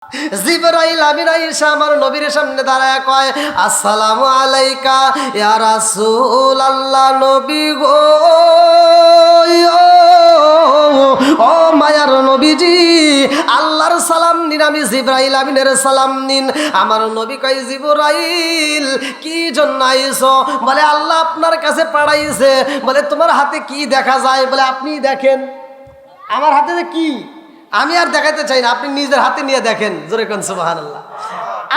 জিবরাইল আমিন আইসা আমার নবীর সামনে দাঁড়ায় কয়, আসসালামু আলাইকা ইয়া রাসূলুল্লাহ, নবী গো, ও মায়ার নবীজি, আল্লাহর সালাম নিন, আমি জিবরাইল আমিনের সালাম নিন। আমার নবী কয়, জিবরাইল কি জন্য আইছো? বলে আল্লাহ আপনার কাছে পাঠাইছে। বলে তোমার হাতে কি দেখা যায়? বলে আপনি দেখেন। আমার হাতে যে কি আমি আর দেখাতে চাই না, আপনি নিজের হাতে নিয়ে দেখেন। জোরে কোন সুবহানাল্লাহ।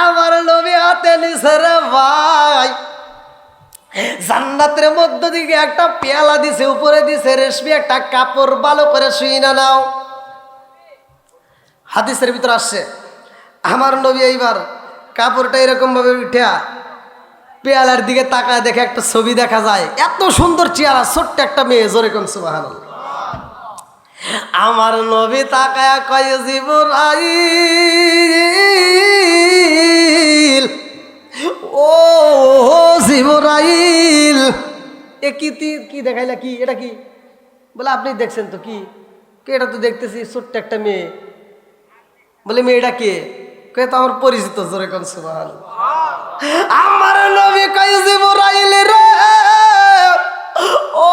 আমার নবী হাতে নিছে রে ভাই, জান্নাতের মধ্য দিকে একটা পেয়ালা দিছে, উপরে দিছে রেশমি একটা কাপড়, ভালো করে শুই না নাও। হাদিসের ভিতর আসছে, আমার নবী এইবার কাপড়টা এরকম ভাবে উঠা পেয়ালার দিকে তাকায়, দেখে একটা ছবি দেখা যায়, এত সুন্দর চেহারা, ছোট্ট একটা মেয়ে। জোরে কোন সুবহানাল্লাহ। আমার নবী তাকায়া কয়, জিবরাইল, ও জিবরাইল, এ কি দেখাইলা? কি এটা কি? বলে আপনি দেখছেন তো? কি এটা তো দেখতেছি ছোট্ট একটা মেয়ে। বলে মেয়েটা কে? কে? তো আমার পরিচিত। জোরে কোন সুবহানাল্লাহ। আমার নবী কয়, জিবরাইল রে, ও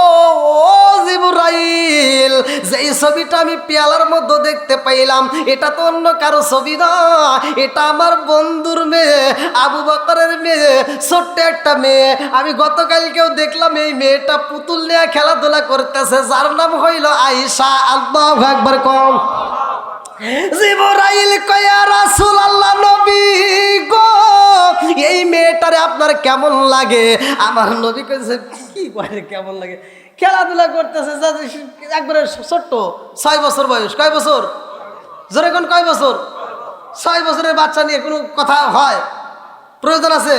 জিবরাইল, যেই ছবিটা আমি পেয়ালার মধ্যে দেখতে পাইলাম, এটা তো অন্য কারো ছবি না, এটা আমার বন্ধুর মেয়ে, আবু বকরের মেয়ে, ছোট্ট একটা মেয়ে। আমি গতকালকেও দেখলাম এই মেয়েটা পুতুল নিয়ে খেলাধুলা করতেছে, যার নাম হইল আয়েশা। আল্লাহু আকবার কম। জিবরাইল কয়, ইয়া রাসূলুল্লাহ, নবী গো, এই মেয়েটারে আপনার কেমন লাগে? আমার নবী কইছে, কি কয় কেমন লাগে? খেলাধুলা করতেছে, একবারে ছোট্ট, 6 বছর বয়স। কয় বছর? জোরে কোন কয় বছর? 6 বছরের বাচ্চা নিয়ে কোনো কথা হয়? প্রয়োজন আছে?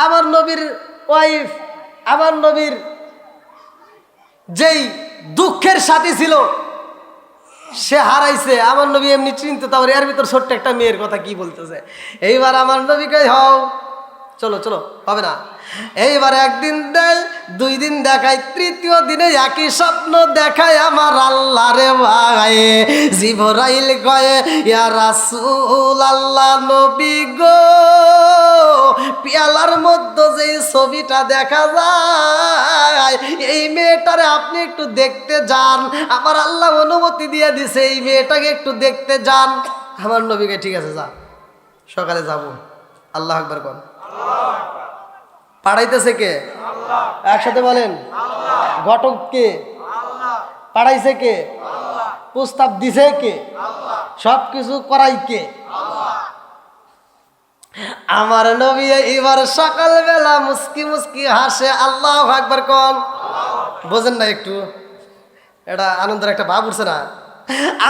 আমার নবীর ওয়াইফ, আমার নবীর যেই দুঃখের সাথী ছিল, সে হারাইছে। আমার নবী এমনি চিনতে, তারপরে এর ভিতর ছোট্ট একটা মেয়ের কথা কি বলতেছে। এইবার আমার নবী কই, হও চলো চলো, হবে না। এইবার একদিন দেয়, 2 দিন দেখায়, তৃতীয় দিনে একই স্বপ্ন দেখায় আমার আল্লাহ রে ভাই। জিবরাইল কয়, ইয়া রাসূলুল্লাহ, নবী গো, পেয়ালার মধ্যে যে ছবিটা দেখা যায়, এই মেয়েটারে আপনি একটু দেখতে যান। আমার আল্লাহ অনুমতি দিয়ে দিছে, এই মেয়েটাকে একটু দেখতে যান। আমার নবীকে, ঠিক আছে যা, সকালে যাব। আল্লাহ আকবার কোন। পাঠাইতেছে কে? আল্লাহ। একসাথে বলেন, ঘটক কে? আল্লাহ। পাঠাইছে কে? আল্লাহ। প্রস্তাব দিছে কে? আল্লাহ। সব কিছু করাই কে? আল্লাহ। আমার নবী এবার সকালবেলা মুস্কি মুস্কি হাসে। আল্লাহু আকবার কোন। বোঝেন না একটু? এটা আনন্দের একটা ভাব উঠছে না?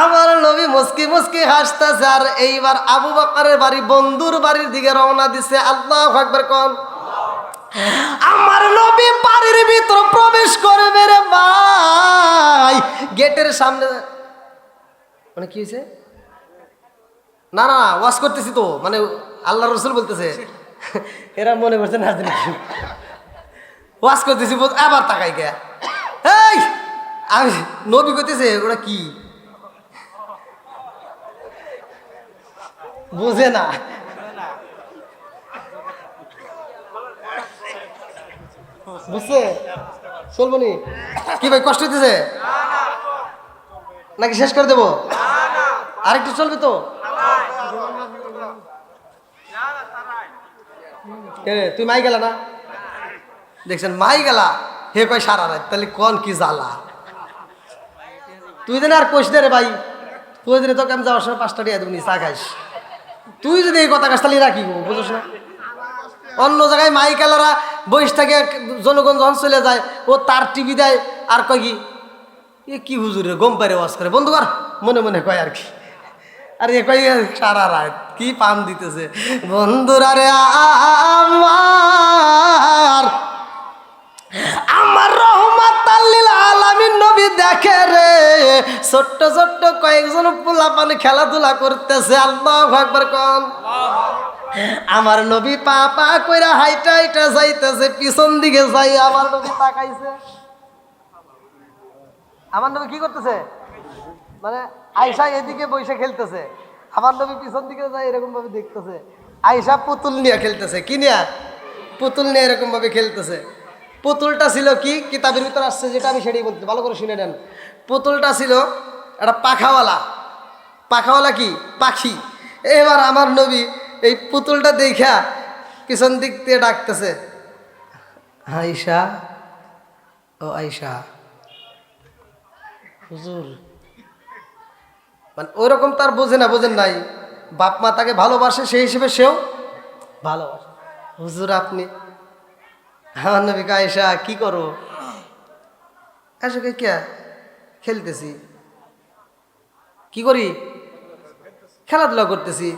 আমার নবী মুস্কি মুস্কি হাসতেছে, আর এইবার আবু বকরের বাড়ি, বন্ধুর বাড়ির দিকে রওনা দিছে। আল্লাহু আকবার কোন। আমার নবী বাড়ির ভিতর প্রবেশ করবে রে ভাই, গেটের সামনে, মানে কি হয়েছে? না না, ওয়াজ করতেছি তো, মানে আল্লাহ রসুল বলতেছে, এরা মনে করছে না ওয়াজ করতেছি, আবার তাকাই কে? এই আমি নবী করতেছে, ওরা কি বুঝে না? বুঝছে? চলবো নি? কি ভাই, কষ্ট হইতেছে নাকি শেষ করে দেবো? আরেকটু চলবে তো? তুই মাই গেলা না? দেখছেন, মাই গেলা, হে কয় সারা রাত, তাহলে কোন কি জ্বালা। তুই যেন আর কইস না রে ভাই, তুই যদি তোকে আমি যাওয়ার সময় 5টা দিয়ে দেবো, চা খাইস। তুই যদি এই কথা কাজ তাহলে রাখি বুঝোস না? অন্য জায়গায় মাইকেলারা বয়স থেকে জনগণ যখন চলে যায়, ও তার টিভি দেয়, আর কয় কি, এ কি হুজুরে গম পারে ওয়াজ করে, বন্ধু কর, মনে মনে কয় আর কি। আর এ কয় সারা রাত কি পান দিতেছে। বন্ধুরা রে আমার, আমার রহমাতাল লিল আলামিন নবী দেখে রে, ছোট্ট ছোট্ট কয়েকজন পোলাপান খেলাধুলা করতেছে। আল্লাহু আকবার কোন। আমার নবী পা পা কইরা হাইটা হাইটা যাইতেছে, পিছন দিকে যাই আমার নবী তাকাইছে। আমার নবী কি করতেছে? মানে আয়েশা এদিকে বসে খেলতেছে, আমার নবী পিছন দিকে যায় এরকম ভাবে দেখতেছে, আয়েশা পুতুল নিয়ে খেলতেছে। কি নিয়ে? পুতুল নিয়ে এরকম ভাবে খেলতেছে। পুতুলটা ছিল কি, কিতাবের ভিতর আসছে যেটা, আমি সেটাই বলতে, ভালো করে শুনে নেন। পুতুলটা ছিল একটা পাখাওয়ালা। পাখাওয়ালা কি? পাখি। এবার আমার নবী এই পুতুলটা দেখা পিছন দিক দিয়ে ডাকতেছে, আয়েশা, ও আয়েশা। হুজুর মানে ওইরকম তার বোঝে না, বোঝেন নাই, বাপ মা তাকে ভালোবাসে, সেই হিসেবে সেও ভালোবাসে। হুজুর আপনি? আমার নবীকে, আয়েশা কি করো? আয়েশা কে, কে? খেলতেছি। কি করি? খেলাধুলা করতেছি।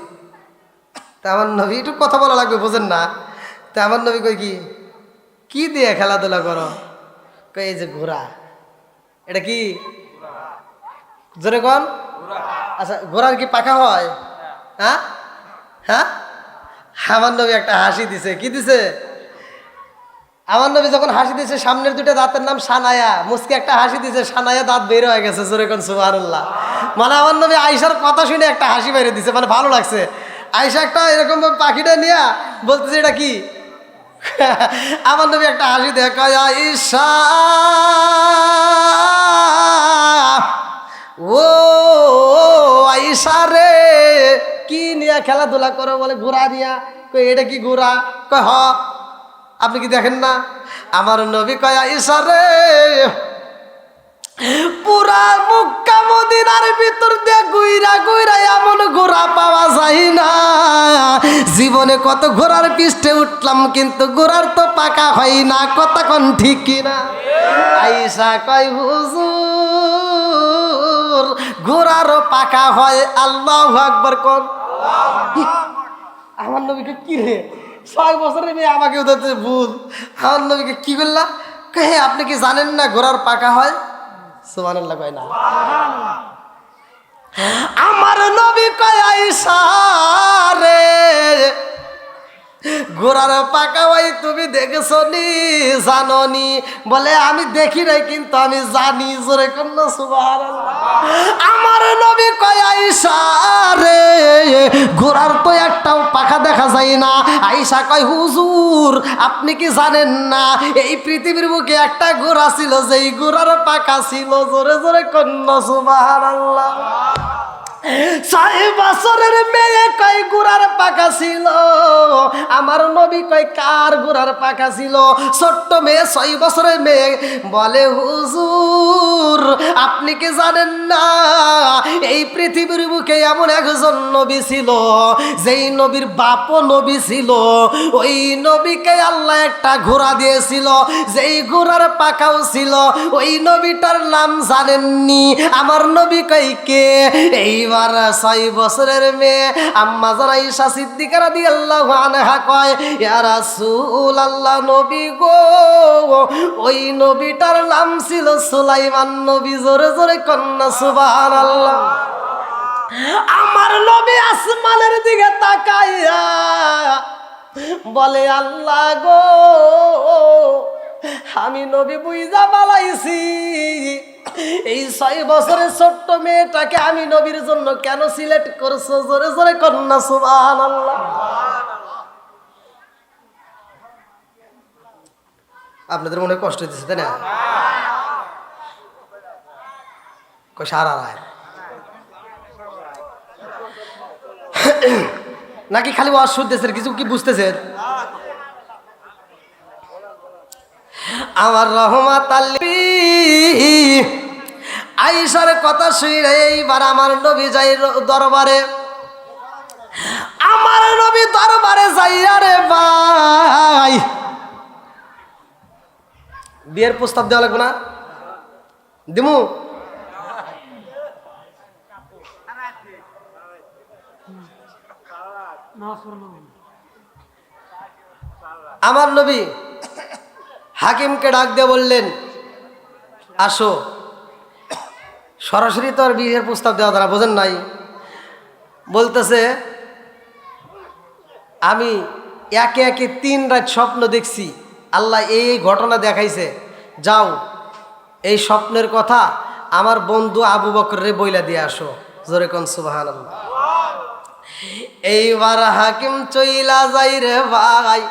তা আমার নবী, একটু কথা বলা লাগবে, বোঝেন না? তা আমার নবী কই, কি কি দিয়ে খেলাধুলা করো? কই এই যে ঘোড়া। এটা কি? জোরে কোন? আচ্ছা, ঘোড়ার কি পাখা হয়? হ্যাঁ হ্যাঁ। আমার নবী একটা হাসি দিছে। কি দিছে? আমার নবী যখন হাসি দিছে, সামনের দুটো দাঁতের নাম সানায়া, মুসকে একটা হাসি দিছে, সানায়া দাঁত বের হয়ে গেছে। জোরে কোন সুবহানাল্লাহ। মানে আমার নবী আয়েশার কথা শুনে একটা হাসি বেরিয়ে দিছে, মানে ভালো লাগছে। আয়েশা একটা এরকম পাখিটা নিয়ে বলতেছে এটা কি? আমার নবী একটা হাসি দেয়, কয় আয়েশা, ও আয়েশা রে, কি নিয়ে খেলাধুলা করো? বলে ঘোড়া নিয়া। কই এটা কি ঘোড়া? কয় হ। আপনি কি দেখেন না? আমার নবী কয় আয়েশা রে, পুরা মক্কা মদিনার ভিতর দিয়ে ঘুইরা ঘুইরা এমন ঘোড়া পাওয়া যায় না। জীবনে কত ঘোড়ার পিষ্টে উঠলাম, কিন্তু ঘোড়ার তো পাকা হয় না। কথা কোন ঠিক কিনা? আয়েশা কয় হুজুর, ঘোড়ারও পাকা হয়। আল্লাহু আকবার কোন। আমার নবীকে কি রে, 6 বছরের মেয়ে আমাকে উঠাতে ভুল। আমার নবীকে কি করলা? হে আপনি কি জানেন না ঘোড়ার পাকা হয়? সুবহানাল্লাহ কয় না। আমার নবী কয় আয়েশা রে, ঘোড়ার পাকা হয় তুমি দেখেছো নি, জানো নি? বলে আমি দেখি নাই, কিন্তু আমি জানি। জোরে কোন সুবহানাল্লাহ। আমার নবী কয় আয়েশা রে, ঘোড়ার তো একটাও পাখা দেখা যায় না। আয়েশা কয় হুজুর আপনি কি জানেন না, এই পৃথিবীর বুকে একটা ঘোড়া ছিল, যেই ঘোড়ার পাখা ছিল। জোরে জোরে কোন সুবহানাল্লাহ। 6 বছরের মেয়ে কয় ঘোড়ার পাখা ছিল। আমার নবী কয় কার ঘোড়ার পাখা ছিল? ছোট্ট মেয়ে, 6 বছরের মেয়ে বলে হুজুর আপনি কি জানেন না, এই পৃথিবীর বুকে এমন একজন নবী ছিল, যেই নবীর বাপও নবী ছিল। ওই নবীকে আল্লাহ একটা ঘোড়া দিয়েছিল, যেই ঘোড়ার পাখাও ছিল। ওই নবীটার নাম জানেননি? আমার নবী কয় কে? এইবার 6 বছরের মেয়ে আম্মা জান আয়েশা সিদ্দিকা রাদিয়াল্লাহু আনহা কয়, ইয়া রাসূলুল্লাহ, নবী গো, ওই নবীটার নাম ছিল সুলাইমান নবী। জোরে জোরে কন্না সুবহানাল্লাহ। আমার নবী আসমানের দিকে তাকাইয়া বলে, আল্লাহ গো, আমি নবী বুইজা বালাইছি, এই 6 বছরের ছোট্ট মেয়েটাকে আমি নবীর জন্য কেন সিলেক্ট করছো? জোরে জোরে কন্না সুবহানাল্লাহ। আপনাদের মনে কষ্ট হচ্ছে তাই না? সারা রায় নাকি খালি ওয়াজ শুনতেছেন, কিছু কি বুঝতেছেন? আমার রহমাত আয়েশার কথা শুনে এইবার আমার নবী যাই দরবারে। আমার নবী দরবারে যাইয়া রে ভাই, বিয়ের প্রস্তাব দেওয়া লাগবে না? দিমু? আমার নবী হাকিমকে ডাক দিয়ে বললেন, আসো। সরাসরি তো আর বিয়ের প্রস্তাব দেওয়া তারা বোঝেন নাই। বলতেছে, আমি একে একে 3 রাত স্বপ্ন দেখছি, আল্লাহ এই ঘটনা দেখাইছে, যাও এই স্বপ্নের কথা আমার বন্ধু আবু বকর রে বইলা দিয়ে আসো। জোরে কোন সুবহানাল্লাহ। এইবার হাকিম চইলা যাই রে ভাই,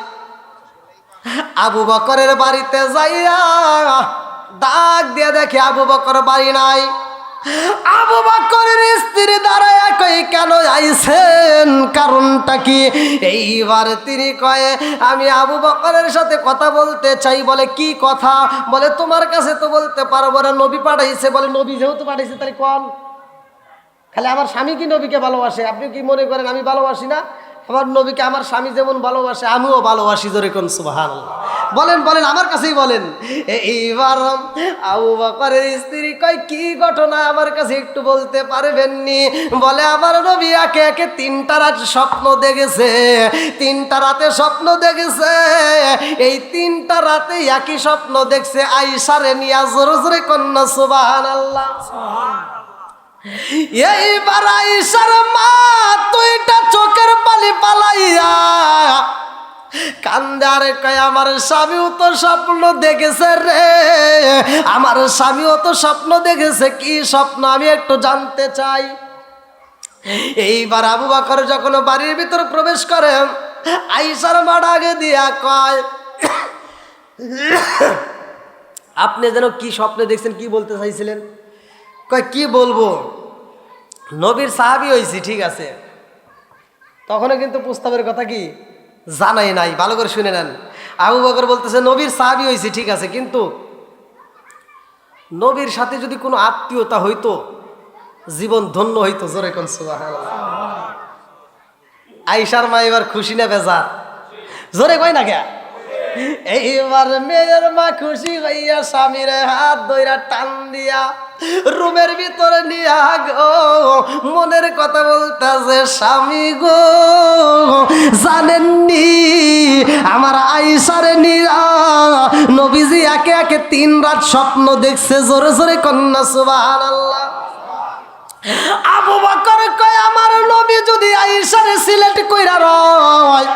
আবু বকরের বাড়িতে যাইয়া ডাক দিয়ে দেখে আবু বকর বাড়ি নাই। আবু বকরের স্ত্রী দাঁড়ায় কই কেন আইছেন, কারণটা কি? এইবার তিনি কয়ে আমি আবু বকরের সাথে কথা বলতে চাই। বলে কি কথা? বলে তোমার কাছে তো বলতে পারবো না, নবী পাঠাইছে। বলে নবী যেহেতু পাঠাইছে তাহলে কোন, খালি আমার স্বামী কি নবীকে ভালোবাসে? আপনি কি মনে করেন আমি ভালোবাসি না? আমার নবীকে আমার স্বামী যেমন ভালোবাসে আমিও ভালোবাসি। জোরে কোন সুবহানাল্লাহ। বলেন বলেন, আমার কাছেই বলেন। এইবার আবু বকরের স্ত্রী কয় কি ঘটনা আমার কাছে একটু বলতে পারবেননি? বলে আমার নবী একে একে 3টা রাত স্বপ্ন দেখেছে, 3টা রাতে স্বপ্ন দেখেছে। এই 3টা রাতে একই স্বপ্ন দেখছে, আয়েশারে নিয়া। জোরে জোরে কন্যা সুবহানাল্লাহ। এইবার আয়েশার মা 2টা চোখের পানি পালাইয়া কান্দে আর কয় আমার স্বামীও তো স্বপ্ন দেখেছে রে, আমার স্বামীও তো স্বপ্ন দেখেছে। কি স্বপ্ন আমি একটু জানতে চাই। এইবার আবু বকর যখন বাড়ির ভিতর প্রবেশ করে আয়েশার মা ডাকে দিয়া কয় আপনি যেন কি স্বপ্ন দেখছেন, কি বলতে চাইছিলেন? কয় কি বলবো, নবীর সাহাবী হয়েছি ঠিক আছে, তখনও কিন্তু প্রস্তাবের কথা কি জানাই নাই। ভালো করে শুনে নেন। আবু বকর বলতেছে নবীর সাহাবী হয়েছি ঠিক আছে, কিন্তু নবীর সাথে যদি কোনো আত্মীয়তা হইতো জীবন ধন্য হইতো। জোরে কোন সুবহানাল্লাহ। আয়েশার মা এবার খুশি না বেজার? জোরে কয় না কে? এইবার মেয়ের মা খুশি হইয়া স্বামীর হাত ধইরা টান দিয়া রুমের ভিতরে নিয়া গো মনের কথা বলতেছে, স্বামী গো জানেননি আমার আয়েশারে নিয়া নবীজি একে একে 3 রাত স্বপ্ন দেখছে। জোরে জোরে কন্যা সুবহানাল্লাহ। আবু বকর কয় আমার নবী যদি আয়েশারে সিলেক্ট কইরা রয়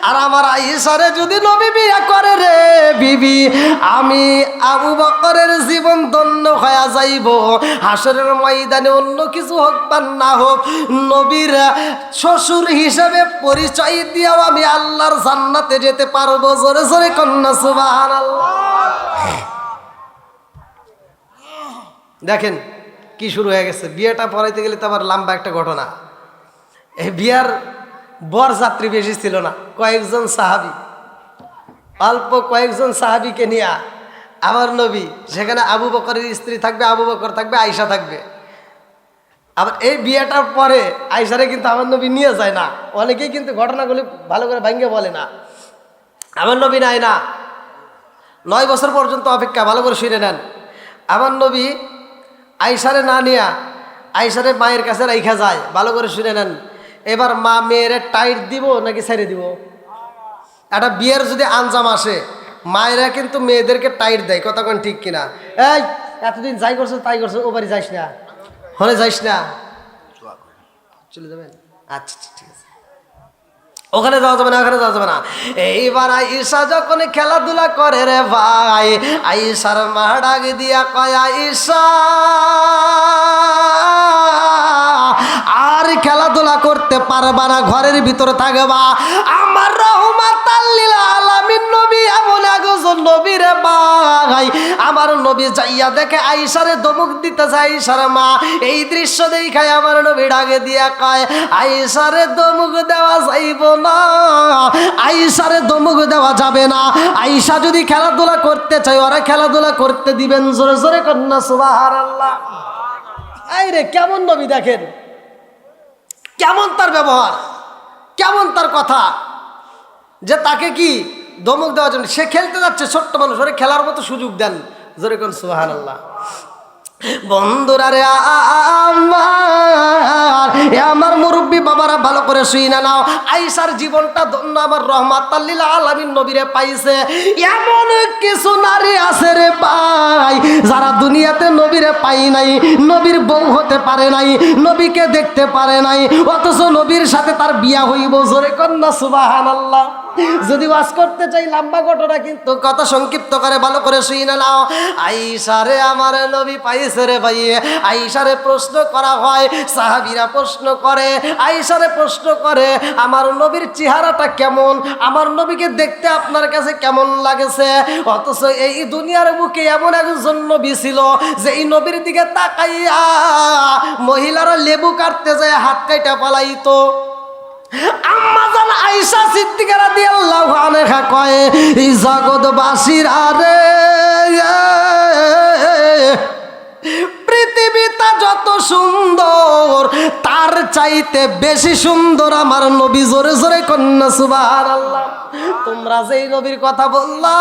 আর আমার আয়েশারে যদি নবী বিয়ে করে রে বিবি, আমি আবু বকরের জীবন ধন্য হয়ে যাইব। হাসরের ময়দানে অন্য কিছু হোক বা না হোক নবীর শ্বশুর হিসেবে পরিচয় দিয়েও আমি আল্লাহর জান্নাতে যেতে পারবো। জোরে জোরে কন্যা সুবহানাল্লাহ। দেখেন কি শুরু হয়ে গেছে। বিয়েটা পড়াইতে গেলে তো আবার লম্বা একটা ঘটনা। এই বিয়ার বরযাত্রী বেশি ছিল না, কয়েকজন সাহাবী, অল্প কয়েকজন সাহাবীকে নিয়ে আমার নবী, সেখানে আবু বকরের স্ত্রী থাকবে, আবু বকর থাকবে, আয়েশা থাকবে। আবার এই বিয়েটার পরে আয়েশারে কিন্তু আমার নবী নিয়ে যায় না। অনেকেই কিন্তু ঘটনাগুলি ভালো করে ভাঙ্গে বলে না। আমার নবী নাই না, 9 বছর পর্যন্ত অপেক্ষা। ভালো করে শুনে নেন। আমার নবী আয়েশারে না নিয়া আয়েশারে মায়ের কাছে রাইখা যায়। ভালো করে শুনে নেন। এবার মা মেয়েরে টাইট দিব নাকি ছেড়ে দিব? একটা বিয়ের যদি আঞ্জাম আসে মায়েরা কিন্তু মেয়েদেরকে টাইট দেয়। কথা কোন ঠিক কিনা? এই এতদিন যাই করছো তাই করছো, ও বাড়ি যাইস না, হলে যাইস না, চলে যাবেন। আচ্ছা ঠিক আছে, ওখানে যাওয়া যাবে না, ওখানে যাওয়া যাবে না। এইবার আয়েশা যখন খেলাধুলা করে রে ভাই, আয়েশার মা ডাক দিয়া কয় আয়েশা আর খেলাধুলা করতে পারবা না, ঘরের ভিতরে থাকবা। আমার রহমাতাল লিল আলামিন নবী এমন একজন নবী রে ভাই, আমার নবী যাইয়া দেখে আয়েশারে ধমক দিতে যায়। আয়েশার মা এই দৃশ্য দেখায় আমার নবী ডাকে দিয়া কয় আয়েশারে ধমক দেওয়া যাইব না, আয়েশারে ধমক দেওয়া যাবে না। আয়েশা যদি খেলাধুলা করতে চায় ওরা খেলাধুলা করতে দিবেন। জোরে জোরে কন্যা সুবহানাল্লাহ। এই রে কেমন নবী দেখেন, কেমন তার ব্যবহার, কেমন তার কথা, যে তাকে কি ধমক দেওয়ার জন্য সে খেলতে যাচ্ছে, ছোট্ট মানুষ, ওরে খেলার মতো সুযোগ দেন। জোরে কোন সুবহানাল্লাহ। বন্ধুরা রে আমার মুরব্বী বাবারা ভালো করে শুইনা নাও। আয়েশার জীবনটা ধন্য, আমার রহমাতাল লিল আলামিন নবীরে পাইছে। এমন কিছু নারী আছে রে ভাই যারা দুনিয়াতে নবীরে পাই নাই, নবীর বউ হতে পারে নাই, নবীকে দেখতে পারে নাই, অথচ নবীর সাথে তার বিয়া হইব। জোরে কন্যা সুবহানাল্লাহ। যদি ওয়াজ করতে চাই লম্বা ঘটনা, কিন্তু কথা সংক্ষিপ্ত করে ভালো করে শুইনা নাও। আয়েশারে আমার নবী পাইছে হয়েছে রে ভাই। আয়েশারে প্রশ্ন করা হয়, সাহাবীরা প্রশ্ন করে, আয়েশারে প্রশ্ন করে আমার নবীর চেহারাটা কেমন, আমার নবীকে দেখতে আপনার কাছে কেমন লাগেছে? অথচ এই দুনিয়ার বুকে এমন একজন নবী ছিল যে এই নবীর দিকে তাকাইয়া মহিলারা লেবু কাটতে যায় হাত কাইটা পালাইতো। আম্মা জান আয়েশা সিদ্দিকা রাদিয়াল্লাহু আনহা কয়, এই জগৎবাসীরা রে, পৃথিবীটা যত সুন্দর তার চাইতে বেশি সুন্দর আমার নবী। জোরে জোরে কন্যা সুবহানাল্লাহ। তোমরা যেই নবীর কথা বললা,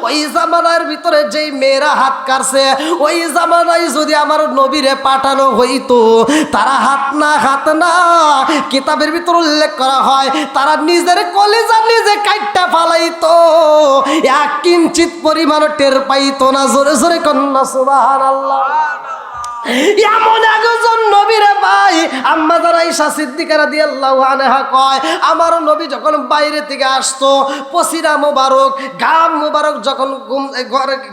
ওই জামানার ভিতরে যেই মেয়েরা হাত কাটছে, ওই জামানায় যদি আমার নবীরে পাঠানো হইতো, তারা হাত না কিতাবের ভিতর উল্লেখ করা হয় তারা নিজের কলিজা নিজে কাইটটা ফালাইতো, এক কিঞ্চিত পরিমাণ টের পাইতো না। জোরে জোরে কন্যা সুবহানাল্লাহ। এমন একজন নবীরে ভাই। আম্মা জান আয়েশা সিদ্দিকা রাদিয়াল্লাহু আনহা কয়, আমার নবী যখন বাইরে থেকে আসতো, পসিনা মোবারক, গাম মোবারক যখন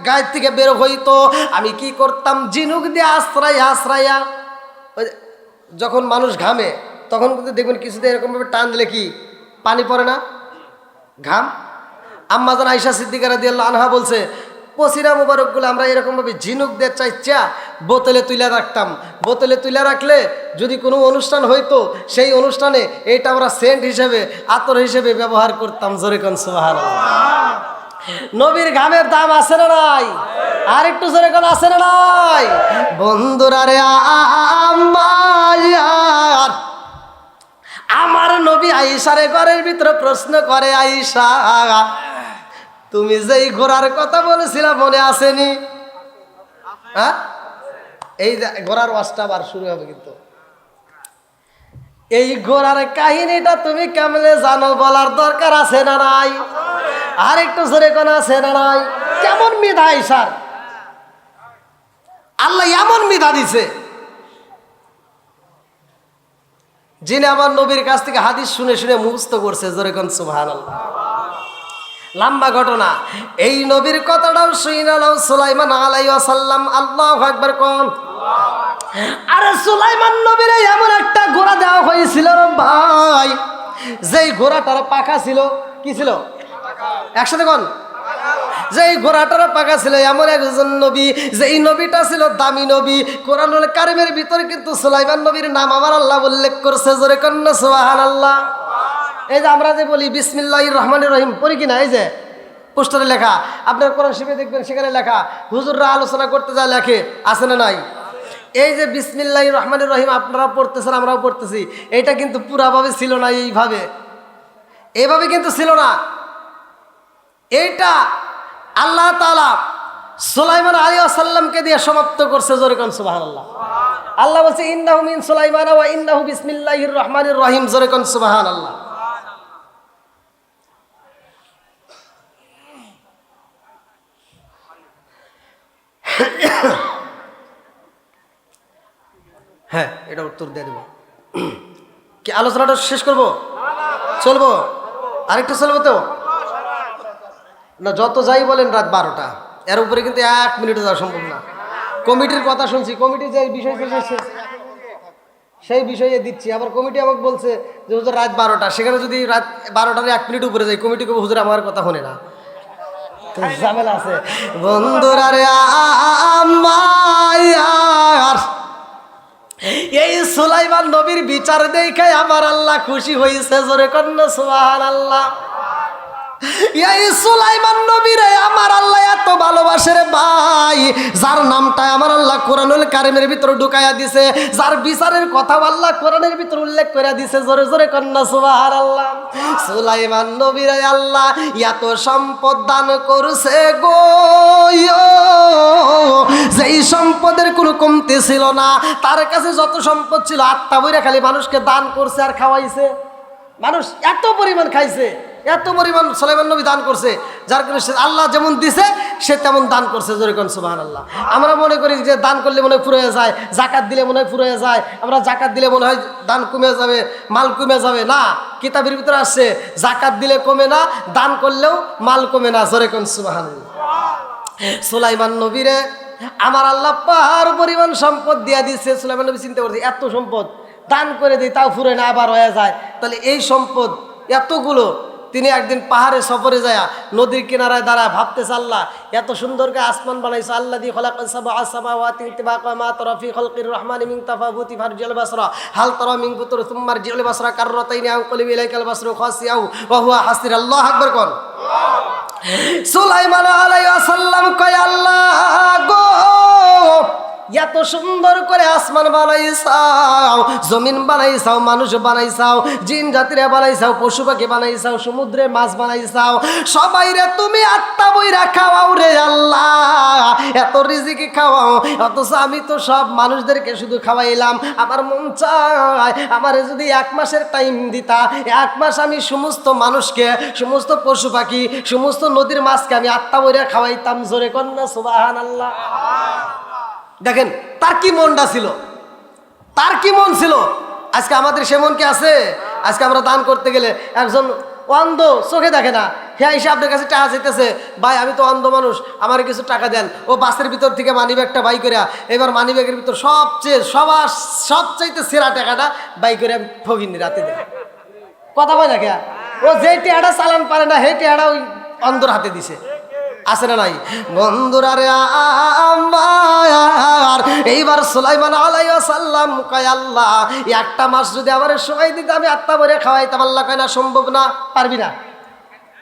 গায়ের থেকে বের হইতো, আমি কি করতাম, ঝিনুক দিয়ে আশ্রাইয়া যখন মানুষ ঘামে তখন কিন্তু দেখবেন কিছুতে এরকমভাবে টান দিলে কি পানি পড়ে না, ঘাম। আম্মা জান আয়েশা সিদ্দিকা রাদিয়াল্লাহু আনহা বলছে, পসিনা মোবারকগুলো আমরা এরকমভাবে ঝিনুক দিয়ে চাইচা বোতলে তুলে রাখতাম। বোতলে তুলে রাখলে যদি কোনো অনুষ্ঠান হইতো, সেই অনুষ্ঠানে এইটা আমরা সেন্ট হিসেবে, আতর হিসেবে ব্যবহার করতাম। জোরে কোন সুবহানাল্লাহ। নবীর ঘামের দাম আছে না নাই? আর একটু জোরে কোন আছে না নাই? বন্ধুরা রে, আমার নবী আয়েশারে ঘরের ভিতরে প্রশ্ন করে, আয়েশা তুমি যেই ঘোড়ার কথা বলেছিলাম মনে আসেনি? হ্যাঁ, এই ঘোড়ার ওয়াজটা আবার শুরু হবে, কিন্তু এই ঘোড়ার কাহিনীটা তুমি কেমনে জানো বলার দরকার আছে না নাই? আর একটু জোরে কোন আছে না নাই? কেমন মেধা আয়েশার, আল্লাহ এমন মেধা দিছে, যিনি আমার নবীর কাছ থেকে হাদিস শুনে শুনে মুখস্থ করছে। জোরে কোন সুবহানাল্লাহ। লম্বা ঘটনা। এই নবীর কথাটাও শুনালাম সুলাইমান আলাইহিস সালাম। আল্লাহু আকবার কোন। আরে সুলাইমান নবীর এমন একটা ঘোড়া দেওয়া হয়েছিল ভাই, যেই ঘোড়াটার পাখা ছিল, কি ছিল? একসাথে কোন। যেই ঘোড়াটার পাখা ছিল এমন একজন নবী, যেই নবীটা ছিল দামি নবী। কোরআনুল কারীমের ভিতরে কিন্তু সুলাইমান নবীর নাম আমার আল্লাহ উল্লেখ করছে। জোরে কন্না সুবহানাল্লাহ। এই যে আমরা যে বলি বিসমিল্লাহির রহমানির রহিম পড়ি কিনা, এই যে পোস্টারে লেখা, আপনার কোরআন শিফে দেখবেন সেখানে লেখা, হুজুররা আলোচনা করতে যা লেখে, আছে না নাই? এই যে বিসমিল্লাহির রহমানির রহিম আপনারা পড়তেছেন, আমরাও পড়তেছি, এইটা কিন্তু পুরাভাবে ছিল না, এইভাবে কিন্তু ছিল না। এইটা আল্লাহ তাআলা সুলাইমান আলাইহিস সালামকে দিয়ে সমাপ্ত করছে। জোরে কোন সুবহানাল্লাহ। আল্লাহ বলছে ইন্নাহু মিন সুলাইমান ওয়া ইন্নাহু বিসমিল্লাহির রহমানির রহিম। জোরে কোন সুবহানাল্লাহ। হ্যাঁ, এটা উত্তর দিয়ে দেব। কি আলোচনাটা শেষ করব? চলবো? আরেকটু চলবো তো না? যত যাই বলেন রাত 12টা, এর উপরে কিন্তু 1 মিনিটও যাওয়া সম্ভব না। কমিটির কথা শুনছি, কমিটি যে বিষয় সেই বিষয়ে দিচ্ছি। আবার কমিটি আমাকে বলছে যে হুজুর রাত 12টা, সেখানে যদি রাত 12টার 1 মিনিট উপরে যাই, কমিটি কবে হুজুর আমার কথা শোনে না, ঝামেলা আছে। বন্ধুরা রে, এই সুলাইমান নবীর বিচার দেখে আমার আল্লাহ খুশি হয়েছে। জোরে কন্না সুবহানাল্লাহ। এই সুলাইমান নবীরে আমার আল্লাহ এত ভালোবাসে রে ভাই, যার নামটা আমার আল্লাহ কোরআনুল কারীমের ভিতরে ঢুকাইয়া দিছে, যার বিচারের কথা আল্লাহ কোরআনের ভিতরে উল্লেখ করে দিছে। জোরে জোরে কন্না সুবহানাল্লাহ। সুলাইমান নবীরে আল্লাহ এত সম্পদ দান করছে গো, যেই সম্পদের কোনো কমতি ছিল না। তার কাছে যত সম্পদ ছিল আত্মা বইরা খালি মানুষকে দান করছে আর খাওয়াইছে। মানুষ এত পরিমাণ খাইছে, এত পরিমাণ সুলাইমান নবী দান করছে, যার কারণে আল্লাহ যেমন দিছে সে তেমন দান করছে। জোরে কোন সুবহানাল্লাহ। আমরা মনে করি যে দান করলে মনে হয় ফুরিয়ে যায়, জাকাত দিলে মনে হয় ফুরিয়ে যায়, আমরা জাকাত দিলে মনে হয় দান কমে যাবে, মাল কমে যাবে। না, কিতাবের ভিতরে আসছে জাকাত দিলে কমে না, দান করলেও মাল কমে না। জোরে কোন সুবহানাল্লাহ। সুলাইমান নবীরে আমার আল্লাহ পাহাড় পরিমাণ সম্পদ দিয়া দিচ্ছে। সুলাইমান নবী চিন্তা করছে এত সম্পদ দান করে দিই তাও ফুরে না আবার হয়ে যায়, তাহলে এই সম্পদ এতগুলো। তিনি একদিন পাহাড়ে সফরে যায় নদীর কিনারায় দাঁড়ায় ভাবতেছে আল্লাহ এত সুন্দর করে আসমান বানাইছে, আল্লাহ দি খলাকাস সাবআ সামাওয়াতি তিবাকা মা তারা ফি খালকির রহমানি মিন তাফাবুতি ফারজিল বাসরা হাল তারা মিন ফুতুর সুম্মা রজিল বাসরা কাররাতাইনি আও কলিবি ইলাইকাল বাসরু খাসিয়াও ওয়া হুয়া হাসির। আল্লাহু আকবার কোন। সুলাইমান আলাইহিস সালাম কয় আল্লাহ গো এত সুন্দর করে আসমান বানাইছাও, জমিন বানাইছাও, মানুষ বানাইছাও, জিন জাতিরে বানাইছাও, পশু পাখি বানাইছাও, সমুদ্রে মাছ বানাইছাও, সবাই রে তুমি আত্মা বইরা খাওয়াও রে আল্লাহ, এত রিজিকি খাওয়াও। অথচ আমি তো সব মানুষদেরকে শুধু খাওয়াইলাম। আমার মন চায় আমার যদি 1 মাসের টাইম দিতা, 1 মাস আমি সমস্ত মানুষকে, সমস্ত পশু পাখি, সমস্ত নদীর মাছকে আমি আত্মা বইরা খাওয়াইতাম। জোরে কন্যা সুবহানাল্লাহ। দেখেন তার কি মনটা ছিল, তার কি মন ছিল। আজকে আমাদের সে মন কি আছে? আজকে আমরা দান করতে গেলে একজন অন্ধ চোখে দেখে না, হ্যাঁ এসে আপনার কাছে টাকা চাইতেছে, ভাই আমি তো অন্ধ মানুষ আমার কিছু টাকা দেন। ও বাসের ভিতর থেকে মানিব্যাগটা বাই করে, এবার মানিব্যাগের ভিতর সবচাইতে সেরা টাকাটা বাই করে ঠগিনি রাতে দেয়। কথা বলে দেখে ও যে টেহাটা চালান পারে না সেই টেহাটা ওই অন্ধর হাতে দিছে। আছে না নাই বন্ধুরা রে আমার? এইবার সুলাইমান আলাইহিস সালাম কয় আল্লাহ 1টা মাস যদি আমার সময় দিতে আমি আত্মা ভরে খাওয়াইতাম। আল্লাহ কয় না সম্ভব না, পারবি না।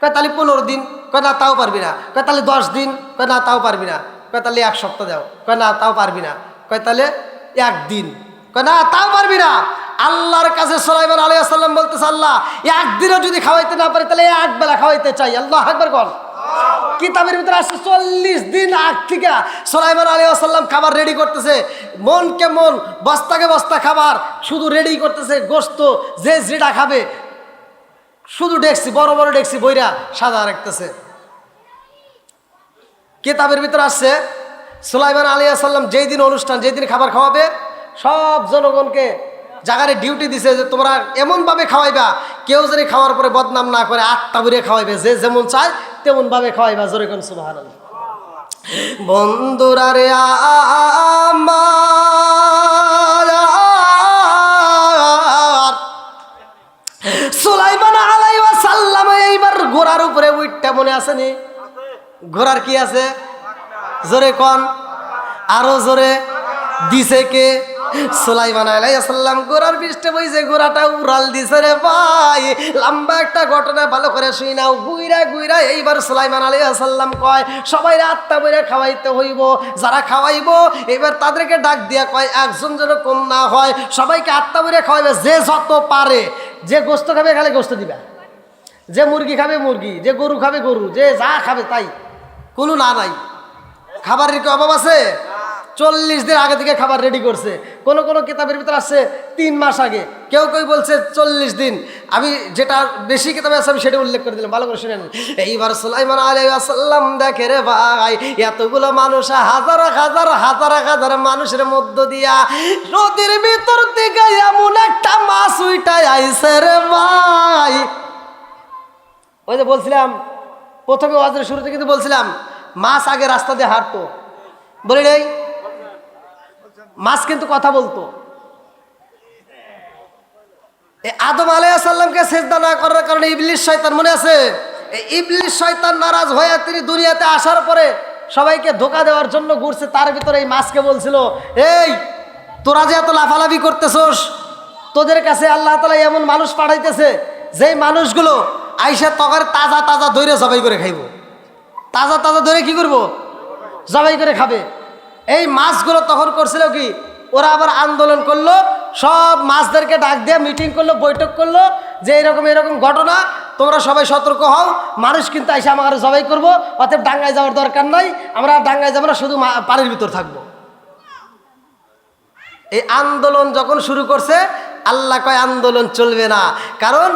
কয় তাহলে 15 দিন, কয় না তাও পারবি না। কয় তাহলে 10 দিন, কয় না তাও পারবি না। কয় তাহলে 1 সপ্তাহ দাও, কয় না তাও পারবি না। কয় তাহলে 1 দিন, কয় না তাও পারবি না। আল্লাহর কাছে সুলাইমান আলাইহিস সালাম বলতেছে আল্লাহ 1 দিনও যদি খাওয়াইতে না পারি তাহলে 1 বেলা খাওয়াইতে চাই। আল্লাহু আকবার বল। কিতাবের ভিতরে আসছে 40 দিন আগ থেকে সুলাইমান আলাইহিস সালাম খাবার রেডি করতেছে, মনকে মন বস্তাকে বস্তা খাবার শুধু রেডি করতেছে। গোশত যে যেটা খাবে শুধু ডেকছি, বড় বড় ডেকছি বইরা সাদা রাখতেছে। কিতাবের ভিতরে আসছে সুলাইমান আলাইহিস সালাম যেই দিন অনুষ্ঠান, যেই দিন খাবার খাওয়াবে সব জনগণকে জায়গায় ডিউটি দিছে যে তোমরা এমনভাবে খাওয়াইবা কেউ যদি খাওয়ার পরে বদনাম না করে, আত্মা ভরে খাওয়াইবে, যে যেমন চায় তেমন ভাবে খাওয়াইবা। জোরে কোন সুবহানাল্লাহ। বন্ধুরা রে আমার সুলাইমান আলাইহিস সালাম এইবার ঘোড়ার উপরে উঠটা মনে আছে নি? ঘোড়ার কি আছে? জোরে কোন, আরো জোরে। দিছে কে? সুলাইমান আলাইহিস সালাম ঘোড়ার পৃষ্ঠে বইছে, ঘোড়াটা উড়াল দিছে রে ভাই। লম্বা একটা ঘটনা ভালো করে শুই নাও। গুইরা গুইরা এইবার সুলাইমান আলাইহিস সালাম কয় সবাই আত্মা বইরা খাওয়াইতে হইব। যারা খাওয়াইব এবার তাদেরকে ডাক দিয়া কয় একজন যেন কম না হয়, সবাইকে আত্মা বইরা খাওয়াইবে যে যত পারে। যে গোস্ত খাবে খালে গোস্ত দিবা, যে মুরগি খাবে মুরগি, যে গরু খাবে গরু, যে যা খাবে তাই, কোনো না নাই। খাবারের কি অভাব আছে? 40 দিন আগে থেকে খাবার রেডি করছে। কোন কোন কিতাবের ভিতরে আসছে 3 মাস আগে, কেউ কেউ বলছে 40 দিন। আমি যেটা বেশি কিতাবে আছে আমি সেটা উল্লেখ করে দিলাম, ভালো করে শুনেন। এইবার সুলাইমান আলাইহিস সালাম দেখে রে ভাই এতগুলো মানুষ, হাজার হাজার হাজার হাজার মানুষের মধ্য দিয়া নদীর ভিতর থেকে এমন একটা মাছ উইটাই আইছে রে ভাই। ওই যে বলছিলাম প্রথমে ওয়াজের শুরুতে কিন্তু বলছিলাম মাছ আগে রাস্তা দিয়ে হাঁটতো, বলি নাই? মাছ কিন্তু কথা বলতো। আদম আলাইহিস সালামকে সিজদা না করার কারণে ইবলিস শয়তান, মনে আছে? ইবলিস শয়তান নারাজ হয়ে তিনি দুনিয়াতে আসার পরে সবাইকে ধোঁকা দেওয়ার জন্য ঘুরছে। তার ভিতরে এই মাছকে বলছিল এই তোরা যে এত লাফালাফি করতেছস, তোদের কাছে আল্লাহ তাআলা এমন মানুষ পাঠাইতেছে যেই মানুষগুলো আইসা তখন তাজা তাজা ধরে জবাই করে খাইব। তাজা তাজা ধরে কি করব? জবাই করে খাবে। এই মাছগুলো তখন করছিল কি, ওরা আবার আন্দোলন করলো, সব মাছদেরকে ডাক দিয়ে মিটিং করলো, বৈঠক করলো যে এরকম এরকম ঘটনা, তোমরা সবাই সতর্ক হও, মানুষ কিন্তু এসে আমার জবাই করবো, অতএব ডাঙ্গায় যাওয়ার দরকার নাই, আমরা ডাঙ্গায় যাবো না, শুধু পানির ভিতর থাকবো। এই আন্দোলন যখন শুরু করছে আল্লাহ কয় আন্দোলন চলবে না, কারণ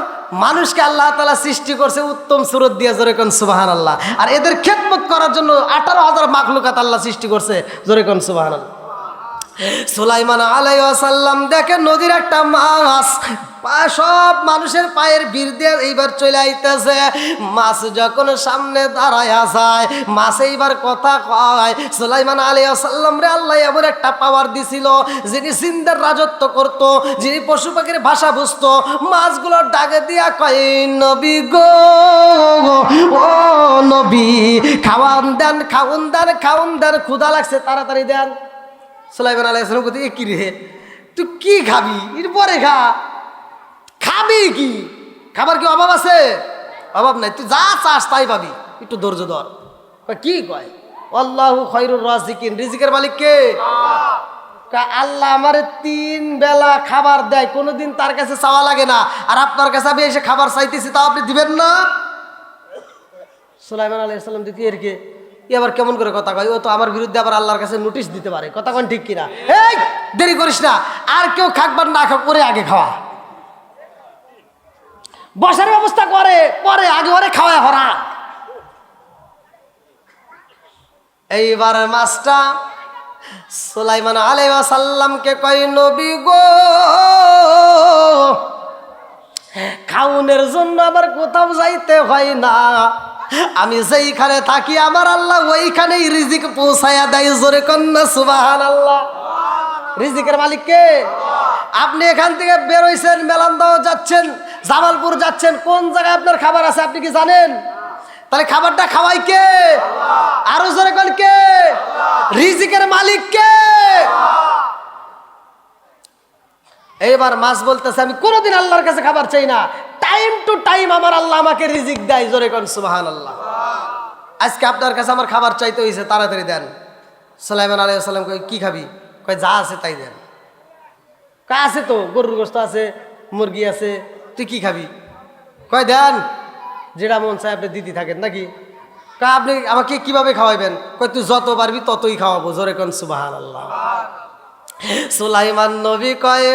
মানুষকে আল্লাহ তাআলা সৃষ্টি করছে উত্তম সুরত দিয়ে। জোরে কোন সুবহানাল্লাহ। আর এদের খেদমত করার জন্য 18,000 মাখলুকাত আল্লাহ সৃষ্টি করছে। জোরে কোন সুবহানাল্লাহ। সুলাইমান আলাইহিস সালাম দেখে নদীর একটা মাছ সব মানুষের পায়ের ভিড় দিয়ে এইবার চলে আইতেছে। মাছ যখন সামনে দাঁড়ায়া যায়, মাছ এইবার কথা কয়। সুলাইমান আলাইহিস সালাম রে আল্লাহ এমন একটা পাওয়ার দিছিল, যিনি জিন্দার রাজত্ব করত, যিনি পশু পাখির ভাষা বুঝতো। মাছগুলোর ডাকে দিয়া কয়, নবী গো, ও নবী, খাওয়ান দেন, খাউন দেন, খাউন দেন, ক্ষুধা লাগছে, তাড়াতাড়ি দেন। সুলাইমান আলাইহিস সালাম কইতে, কি রে, তুই কি খাবি? এর পরে খা, খাবি কি? খাবার কি অভাব আছে? অভাব নাই, তুই যা চাস তাই পাবি, একটু ধৈর্য ধর। কি কয়? আল্লাহু খায়রুর রাজিকিন, রিজিকের মালিক কে? আল্লাহ আমারে 3 বেলা খাবার দেয়, কোনোদিন তার কাছে চাওয়া লাগে না। আর আপনার কাছে আমি এসে খাবার চাইতেছি, তাও আপনি দিবেন না? সুলাইমান আলাইহিস সালাম দেখি এর কে, আবার কেমন করে কথা কয়, ও তো আমার বিরুদ্ধে আবার আল্লাহর কাছে নোটিশ দিতে পারে, কথা কন ঠিক কিনা? এই দেরি করিস না, আর কেউ খাকবার না খাক, করে আগে খাওয়া। বসার ব্যবস্থা করে পরে, আগে ওরে খাওয়া হরা। এইবার মাছটা সুলাইমান আলাইহিস সালামকে কয়, নবী গো, খাউনের জন্য আবার কোথাও যাইতে হয় না, আমি যেইখানে থাকি আমার আল্লাহ ওইখানেই রিজিক পৌঁছায়া দেয়। জোরে কন্যা সুবহানাল্লাহ। রিজিকের মালিক কে? আপনি এখান থেকে বের হইছেন, মেলান্দাও যাচ্ছেন, জামালপুর যাচ্ছেন, কোন জায়গায় আপনার খাবার আছে আপনি কি জানেন? তাহলে খাবারটা খাওয়াই কে? আরো জোরে কোন কে? রিজিকের মালিক কে? এইবার মাছ বলতেছে, আমি কোনোদিন আল্লাহর কাছে খাবার চাই না, টাইম টু টাইম আমার আল্লাহ আমাকে রিজিক দেয়। জোরে কোন সুবহানাল্লাহ। আজকে আপনার কাছে আমার খাবার চাইতে হয়েছে, তাড়াতাড়ি দেন। সুলাইমান আলাইহিস সালাম কয়, কি খাবি? কয়, যা আছে তাই দেন। কয়, আছে তো, গরুর গোশত আছে, মুরগি আছে, তুই কি খাবি? কয়, দেন, যেটা মন চায় আপনি দিতে থাকেন নাকি? কয়, আপনি আমাকে কিভাবে খাওয়াইবেন? কয়, তুই যত পারবি ততই খাওয়াবো। জোরে কোন সুবহানাল্লাহ। সুলাইমান নবী কয়,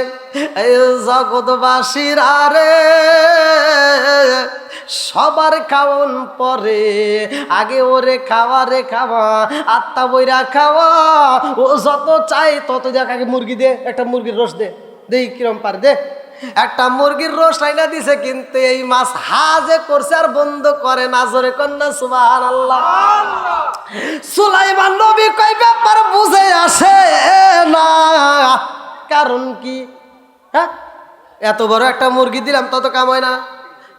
এই জগৎবাসীর আরে সবার খাওন পরে, আগে ওরে খাওয়া রে খাওয়া, আত্মা বইরা খাওয়া, ও যত চাই তত দেখ, আগে মুরগি দে, একটা মুরগির রোস দে, দেই কিরম পার দে। একটা মুরগির রোস আইনা দিছে, কিন্তু এই মাছ হাজে করছে আর বন্ধ করে না। জোরে কন্যা সুবহানাল্লাহ। সুলাইমান নবী কয়, ব্যাপার বুঝে আসে না, কারণ কি? হ্যাঁ, এত বড় একটা মুরগি দিলাম, তত কাম হয় না,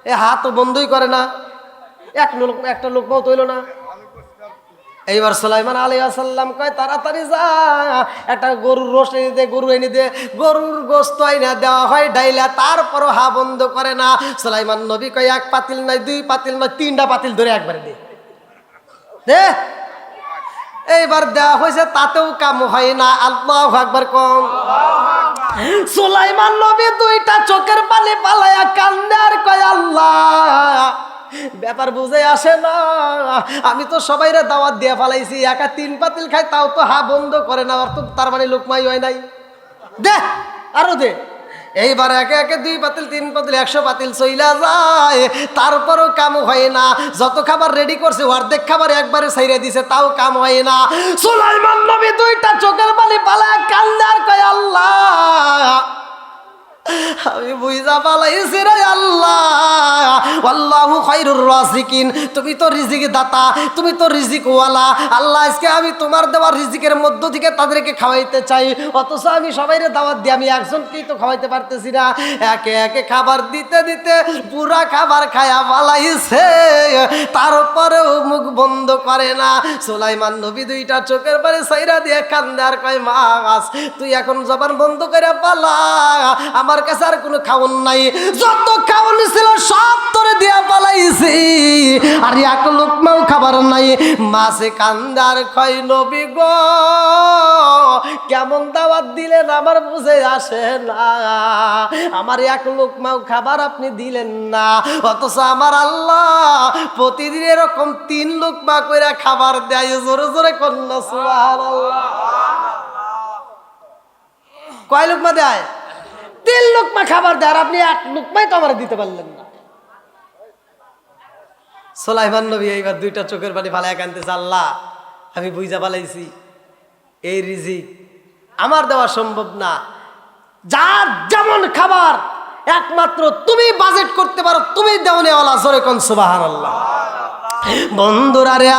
এ হাত বন্ধই করে না, একটা লোকমাও তৈল না। এইবার সুলাইমান আলাইহিস সালাম কয়, তাড়াতাড়ি যা, একটা গরুর রোস এনে দে, গরু এনে দে। গরুর গোশত আইনা দেওয়া হয় ডাইলা, তারপরও হা বন্ধ করে না। সুলাইমান নবী কয়, 1 পাতিল নয়, 2 পাতিল নয়, 3টা পাতিল ধরে একবারে দে দে। এইবার দেওয়া হয়েছে, তাতেও কাম হয় না। আল্লাহু আকবার কম। সুলাইমান নবী 2টা চোখের পানি পালায়া কান্দে আর কয়, আল্লাহ, ব্যাপার বুঝে আসে না, আমি তো সবাইরে দাওয়াত দিয়ে ফেলাইছি, একা 3 পাতিল খাই, তাও তো হা বন্ধ করে না, অর্থ তার মানে লোকমাই হয় নাই, দে আরো দে। এইবার একে একে 2 পাতিল 3 পাতিল 100 পাতিল চইলা যায়, তারপরও কাম হয় না। যত খাবার রেডি করছে অর্ধেক খাবার একবারে ছাইরা দিছে, তাও কাম হয় না। সুলাইমান নবী 2টা চোখের পানি পালা কান্দে আর কয়, আল্লাহ, আমি বুঝা পালাইছি রে আল্লাহ, আল্লাহু খায়রুর রাজিকিন, তুমি তো রিজিক দাতা, তুমি তো রিজিক ওয়ালা। আল্লাহ, আজকে আমি তোমার দেওয়া রিজিকের মধ্য থেকে তাদেরকে খাওয়াইতে চাই, অথচ আমি সবাইরে দাওয়াত দিই, আমি একজনকেই তো খাওয়াইতে পারতেছি না। একে একে খাবার দিতে দিতে পুরা খাবার খায়া পালাইছে, তারপরেও মুখ বন্ধ করে না। সুলাইমান নবী 2টা চোখের পানি ছাইরা দিয়ে কান্দে আর কয়, মাছ, তুই এখন জবান বন্ধ করে পালা, আমার কাছে আর কোনো খাওন নাই, যত খাওন ছিল সব তোরে দিয়া পালাইছি, আর 1 লোকমাও খাবার নাই। মাছে কান্দার কয়, নবী গো, কেমন দাওয়াত দিলেন আমার বুঝে আসে না, আমার 1 লোকমাও খাবার আপনি দিলেন না, অথচ আমার আল্লাহ প্রতিদিন এরকম 3 লোকমা কইরা খাবার দেয়। জোরে জোরে কন্যা সুবহানাল্লাহ। কয় লোকমা দেয়? 3 লোকমা খাবার দেয়, আর আপনি 1 লোকমাই তো আমার দিতে পারলেন না। সুলাইমান নবী এইবার 2টা চোখের পানি ফালায়া কাঁদতেছে, আল্লাহ, আমি বুঝা পালাইছি, এই রিজিক আমার দেওয়া সম্ভব না। যার যেমন খাবার একমাত্র তুমি বাজেট করতে পারো, তুমি দেওয়ালা, জোরে কোন সুবহানাল্লাহ। বন্ধুরা রে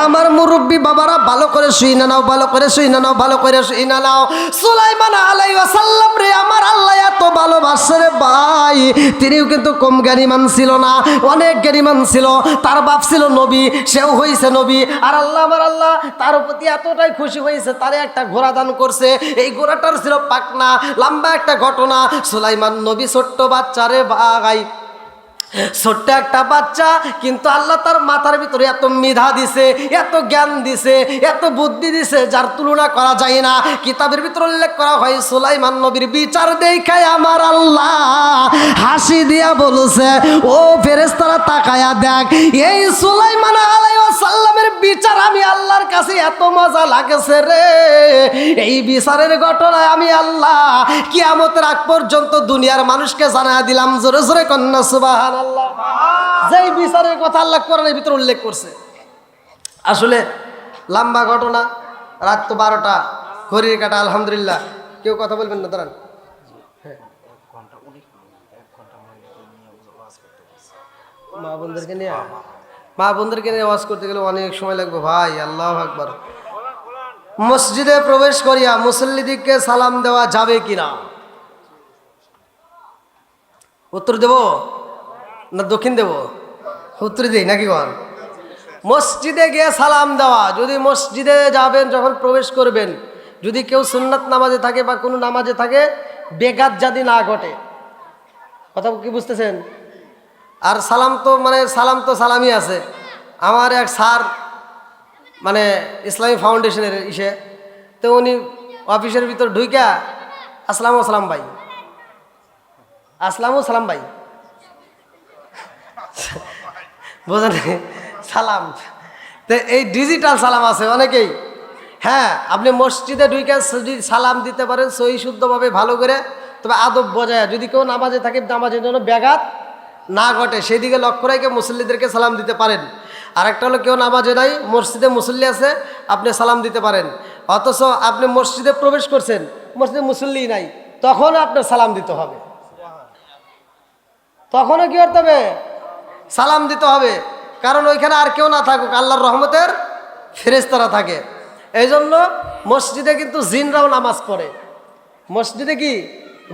আমার মুরব্বী বাবারা, ভালো করে শুই না নাও, ভালো করে শুই না নাও, ভালো করে শুই না নাও। সুলাইমান আলাইহিস সালাম রে আমার আল্লাহ এত ভালোবাসে রে ভাই, তিনিও কিন্তু কম জ্ঞানীমান ছিল না, অনেক জ্ঞানীমান ছিল। তার বাপ ছিল নবী, সেও হয়েছে নবী। আর আল্লাহ আমার আল্লাহ তার প্রতি এতটাই খুশি হয়েছে, তারে একটা ঘোড়া দান করছে। এই ঘোড়াটার ছিল পাকনা, লম্বা একটা ঘটনা। সুলাইমান নবী ছোট্ট বাচ্চা রে ভাই, ছোট্ট একটা বাচ্চা, কিন্তু আল্লাহ তার মাথার ভিতরে এত মেধা দিছে, এত জ্ঞান দিছে, এত বুদ্ধি দিছে, যার তুলনা করা যায় না। কিতাবের ভিতরে উল্লেখ করা হয় সুলাইমান নবীর বিচার দেখায় আমার আল্লাহ হাসি দিয়া বলছে, ও ফেরেশতারা তাকায়া দেখ, এই সুলাইমান আলাইহিস সালামের বিচার আমি আল্লাহর কাছে এত মজা লাগছে রে, এই বিচারের ঘটনায় আমি আল্লাহ কিয়ামতের আগ পর্যন্ত দুনিয়ার মানুষকে জানায়া দিলাম। জোরে জোরে কন্যা সুবহানাল্লাহ। যেই বিচারের কথা আল্লাহ কোরআনের ভিতরে উল্লেখ করছে। আসলে লম্বা ঘটনা, রাত তো 12টা, ঘড়ির কাটা। আলহামদুলিল্লাহ, কেউ কথা বলবেন না, দাঁড়ান। মা বোনদেরকে নিয়ে আওয়াজ করতে গেলে অনেক সময় লাগবে ভাই। আল্লাহু আকবার। মসজিদে প্রবেশ করিয়া মুসল্লিদিকে সালাম দেওয়া যাবে কিনা? উত্তর দেব না দক্ষিণ দেব? উত্তর দিই নাকি বল? মসজিদে গিয়ে সালাম দেওয়া, যদি মসজিদে যাবেন, যখন প্রবেশ করবেন, যদি কেউ সুন্নাত নামাজে থাকে বা কোনো নামাজে থাকে, বেগাত যদি না ঘটে, কথা কি বুঝতেছেন? আর সালাম তো সালামই আছে। আমার এক স্যার মানে ইসলামী ফাউন্ডেশনের তো উনি অফিসের ভিতর ঢুইকা আসসালামু সালাম ভাই, আসসালামু সালাম ভাই, বোঝেন সালাম। তো এই ডিজিটাল সালাম আছে অনেকেই। হ্যাঁ, আপনি মসজিদে ঢুইকা যদি সালাম দিতে পারেন সহি শুদ্ধভাবে ভালো করে, তবে আদব বজায়, যদি কেউ নামাজে থাকে নামাজের জন্য ব্যাঘাত না ঘটে সেদিকে লক্ষ্য রেখে মুসল্লিদেরকে সালাম দিতে পারেন। আরেকটা হলো কেউ নামাজে নাই, মসজিদে মুসল্লি আছে, আপনি সালাম দিতে পারেন। অথচ আপনি মসজিদে প্রবেশ করছেন, মসজিদে মুসল্লি নাই, তখন আপনার সালাম দিতে হবে। তখনও কি করতে হবে? সালাম দিতে হবে, কারণ ওইখানে আর কেউ না থাকুক, আল্লাহর রহমতের ফেরেশতারা থাকে। এই জন্য মসজিদে কিন্তু জিনরাও নামাজ পড়ে। মসজিদে কি